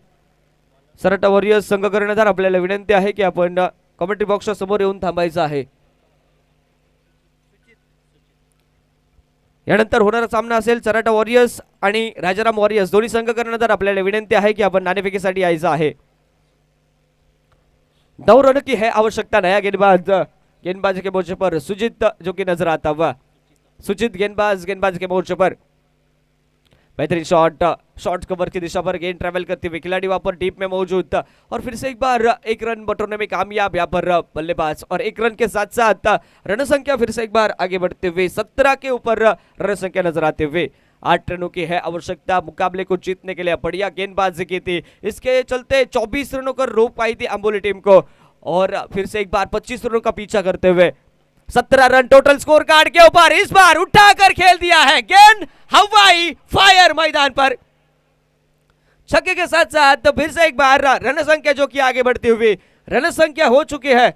सराटा वॉरियर्स संघ कर्णधार आपल्याला विनंती आहे की आपण कॉमेंट्री बॉक्सच्या समोर येऊन थांबायचं आहे. यानंतर होणारा सामना असेल सराटा वॉरियर्स आणि राजाराम वॉरियर्स. दोन्ही संघ कर्णधार आपल्याला विनंती आहे की आपण नाणेफेकीसाठी यायचं आहे. 9 रन की है आवश्यकता. नया गेंदबाज के मोर्चे पर सुजीत जो कि नजर आता हुआ. सुजीत गेंदबाज के मोर्चे पर. बेहतरीन शॉर्ट कवर की दिशा पर गेंद ट्रैवल करते हुए. खिलाड़ी वहां पर डीप में मौजूद और फिर से एक बार 1 रन बटोरने में कामयाब यहाँ पर बल्लेबाज. और 1 रन के साथ साथ रन संख्या फिर से एक बार आगे बढ़ते हुए 17 के ऊपर रन संख्या नजर आते हुए. 8 रनों की है आवश्यकता मुकाबले को जीतने के लिए. बढ़िया गेंदबाजी की थी, इसके चलते 24 रनों पर रोक पाई थी अम्बोली टीम को. और फिर से एक बार 25 रनों का पीछा करते हुए 17 रन टोटल स्कोर कार्ड के ऊपर. इस बार उठाकर खेल दिया है गेंद, हवाई फायर मैदान पर. छक्के के साथ साथ फिर से एक बार रन संख्या जो कि आगे बढ़ती हुई. रन संख्या हो चुकी है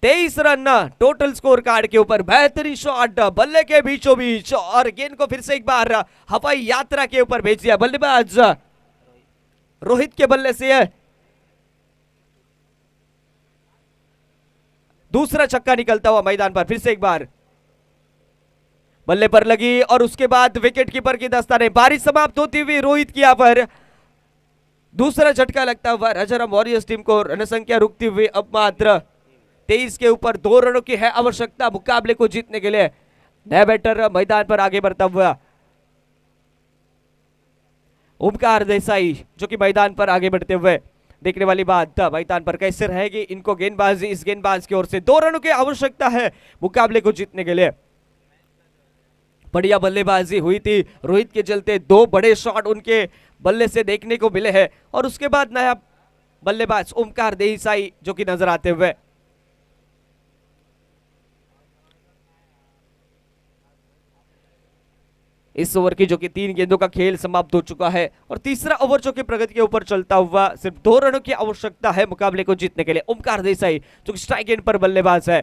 23 रन टोटल स्कोर कार्ड के ऊपर. बेहतरीन शॉट बल्ले के बीचों बीच और गेंद को फिर से एक बार हवाई यात्रा के ऊपर भेज दिया. बल्लेबाज रोहित के बल्ले से दूसरा छक्का निकलता हुआ मैदान पर. फिर से एक बार बल्ले पर लगी और उसके बाद विकेट कीपर की दस्ताने. बारिश समाप्त होती हुई रोहित की यहाँ पर दूसरा झटका लगता हुआ राजाराम वॉरियर्स टीम को. रन संख्या रुकती हुई अब मात्र 23 के ऊपर 2 रनों की है आवश्यकता मुकाबले को जीतने के लिए. नया बैटर मैदान पर आगे बढ़ता हुआ ओमकार देसाई जो कि मैदान पर आगे बढ़ते हुए. देखने वाली बात मैदान पर कैसे रहेगी इनको गेंदबाजी, इस गेंदबाज की ओर से 2 रनों की आवश्यकता है मुकाबले को जीतने के लिए। बढ़िया बल्लेबाजी हुई थी रोहित के चलते, 2 बड़े शॉट उनके बल्ले से देखने को मिले हैं और उसके बाद नया बल्लेबाज ओमकार देसाई जो कि नजर आते हुए। इस ओवर की जो कि 3 गेंदों का खेल समाप्त हो चुका है और तीसरा ओवर जो कि प्रगति के ऊपर चलता हुआ, सिर्फ 2 रनों की आवश्यकता है मुकाबले को जीतने के लिए। ओमकार देसाई जो कि स्ट्राइक एंड पर बल्लेबाज है,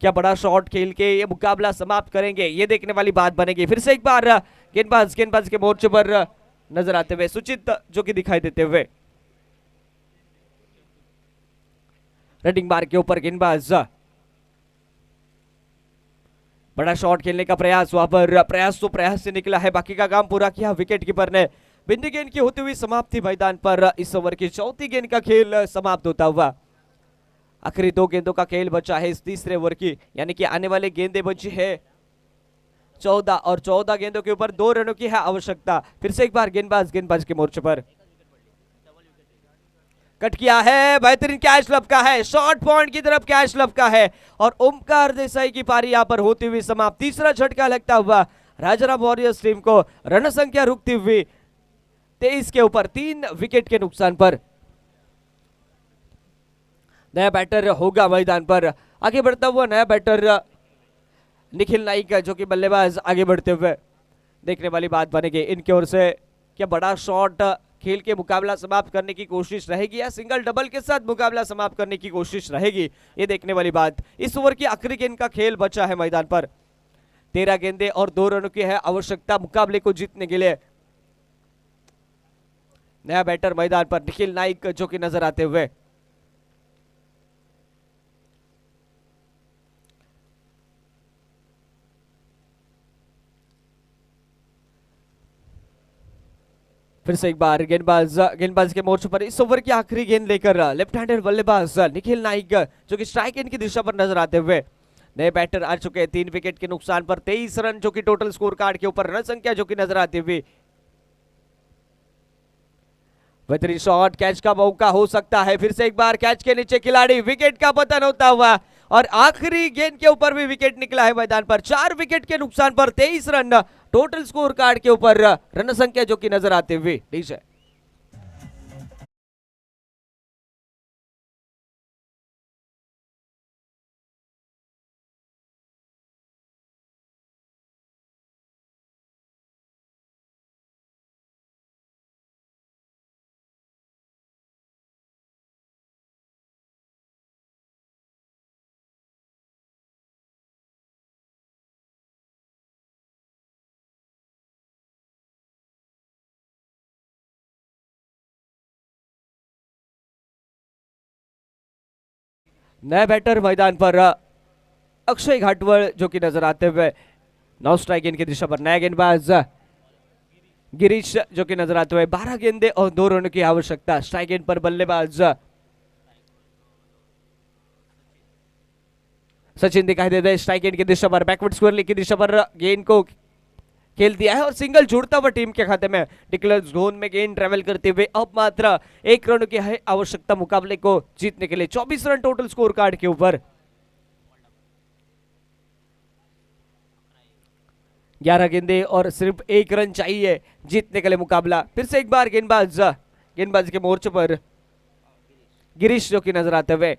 क्या बड़ा शॉट खेल के ये मुकाबला समाप्त करेंगे, ये देखने वाली बात बनेगी। फिर से एक बार गेंदबाज के मोर्चे पर नजर आते हुए सुचित जो कि दिखाई देते हुए। रनिंग मार्क के ऊपर गेंदबाज, बड़ा शॉट खेलने का प्रयास, वहां पर प्रयास से निकला है, बाकी का काम पूरा किया विकेट कीपर ने। बिंदी गेंद की होती हुई समाप्ति मैदान पर इस ओवर की 4थी गेंद का खेल समाप्त होता हुआ। आखिरी 2 गेंदों का खेल बचा है इस तीसरे ओवर की, यानी कि आने वाले गेंदें बची है 14 और 14 गेंदों के ऊपर 2 रनों की है आवश्यकता। फिर से एक बार गेंदबाज के मोर्चे पर कट किया है, बेहतरीन कैच लपका है, शॉर्ट पॉइंट की तरफ कैच लपका है और ओमकार देसाई की पारी यहां पर होती हुई समाप्त। तीसरा झटका लगता हुआ राजाराम वॉरियर्स टीम को, रन संख्या रुकती हुई 23 के ऊपर 3 विकेट के नुकसान पर। नया बैटर होगा मैदान पर, आगे बढ़ता हुआ नया बैटर निखिल नाइक जो कि बल्लेबाज आगे बढ़ते हुए। देखने वाली बात बनेगी इनकी ओर से, क्या बड़ा शॉट खेल के मुकाबला समाप्त करने की कोशिश रहेगी या सिंगल डबल के साथ मुकाबला समाप्त करने की कोशिश रहेगी, ये देखने वाली बात। इस ओवर की आखिरी गेंद का खेल बचा है मैदान पर, 13 गेंदें और 2 रनों की है आवश्यकता मुकाबले को जीतने के लिए। नया बैटर मैदान पर निखिल नाइक जो कि नजर आते हुए। फिर से एक बार गेंदबाज के मोर्चे पर इस ओवर की आखिरी गेंद लेकर लेफ्ट हैंडेड बल्लेबाज निखिल नाइक जो कि स्ट्राइक एंड की दिशा पर नजर आते हुए। नए बैटर आ चुके हैं 3 विकेट के नुकसान पर, 23 रन जो कि टोटल स्कोर कार्ड के ऊपर रन संख्या जो कि नजर आती हुई। बेहतरीन शॉट, कैच का मौका हो सकता है, फिर से एक बार कैच के नीचे खिलाड़ी, विकेट का पतन होता हुआ और आखिरी गेंद के ऊपर भी विकेट निकला है मैदान पर। 4 विकेट के नुकसान पर 23 रन टोटल स्कोर कार्ड के ऊपर रन संख्या जो कि नजर आते हुए नीचे। नया बैटर मैदान पर अक्षय घाटवल जो कि नजर आते हुए। नाउ स्ट्राइक गेंद की दिशा पर नया गेंदबाज गिरीश जो कि नजर आते हुए। 12 गेंदे और 2 रनों की आवश्यकता। स्ट्राइक गेंद पर बल्लेबाज सचिन दिखाई देते हैं। स्ट्राइक गेंद की दिशा पर बैकवर्ड स्क्वायर की दिशा पर गेंद को खेल दिया है और सिंगल जुड़ता हुआ टीम के खाते में। डिक्लेयर जोन में गेंद ट्रेवल करते हुए अब मात्र 1 रन की है आवश्यकता मुकाबले को जीतने के लिए। 24 रन टोटल स्कोर कार्ड के ऊपर। 11 गेंदे और सिर्फ 1 रन चाहिए जीतने के लिए मुकाबला। फिर से एक बार गेंदबाज के मोर्चे पर गिरीश जो कि नजर आते हुए।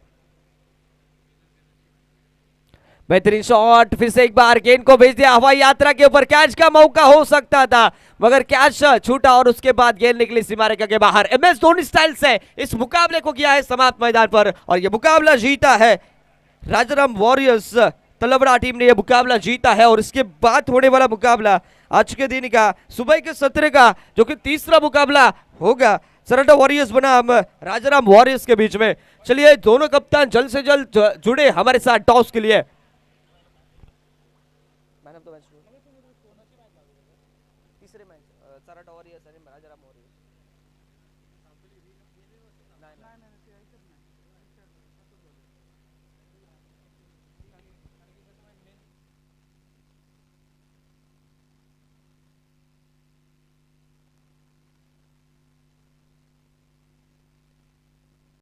बेहतरीन शॉट, फिर से एक बार गेंद को भेज दिया हवाई यात्रा के ऊपर। कैच का मौका हो सकता था मगर कैच छूटा और उसके बाद गेंद निकली सीमा रेखा के बाहर। MS धोनी स्टाइल से इस मुकाबले को किया है समाप्त मैदान पर और यह मुकाबला जीता है राजाराम वॉरियर्स। तलवड़ा टीम ने यह मुकाबला जीता है और इसके बाद होने वाला मुकाबला आज के दिन का सुबह के 17 का जो कि तीसरा मुकाबला होगा सरंडा वॉरियर्स बनाम राजाराम वॉरियर्स के बीच में। चलिए दोनों कप्तान जल्द से जल्द जुड़े हमारे साथ टॉस के लिए।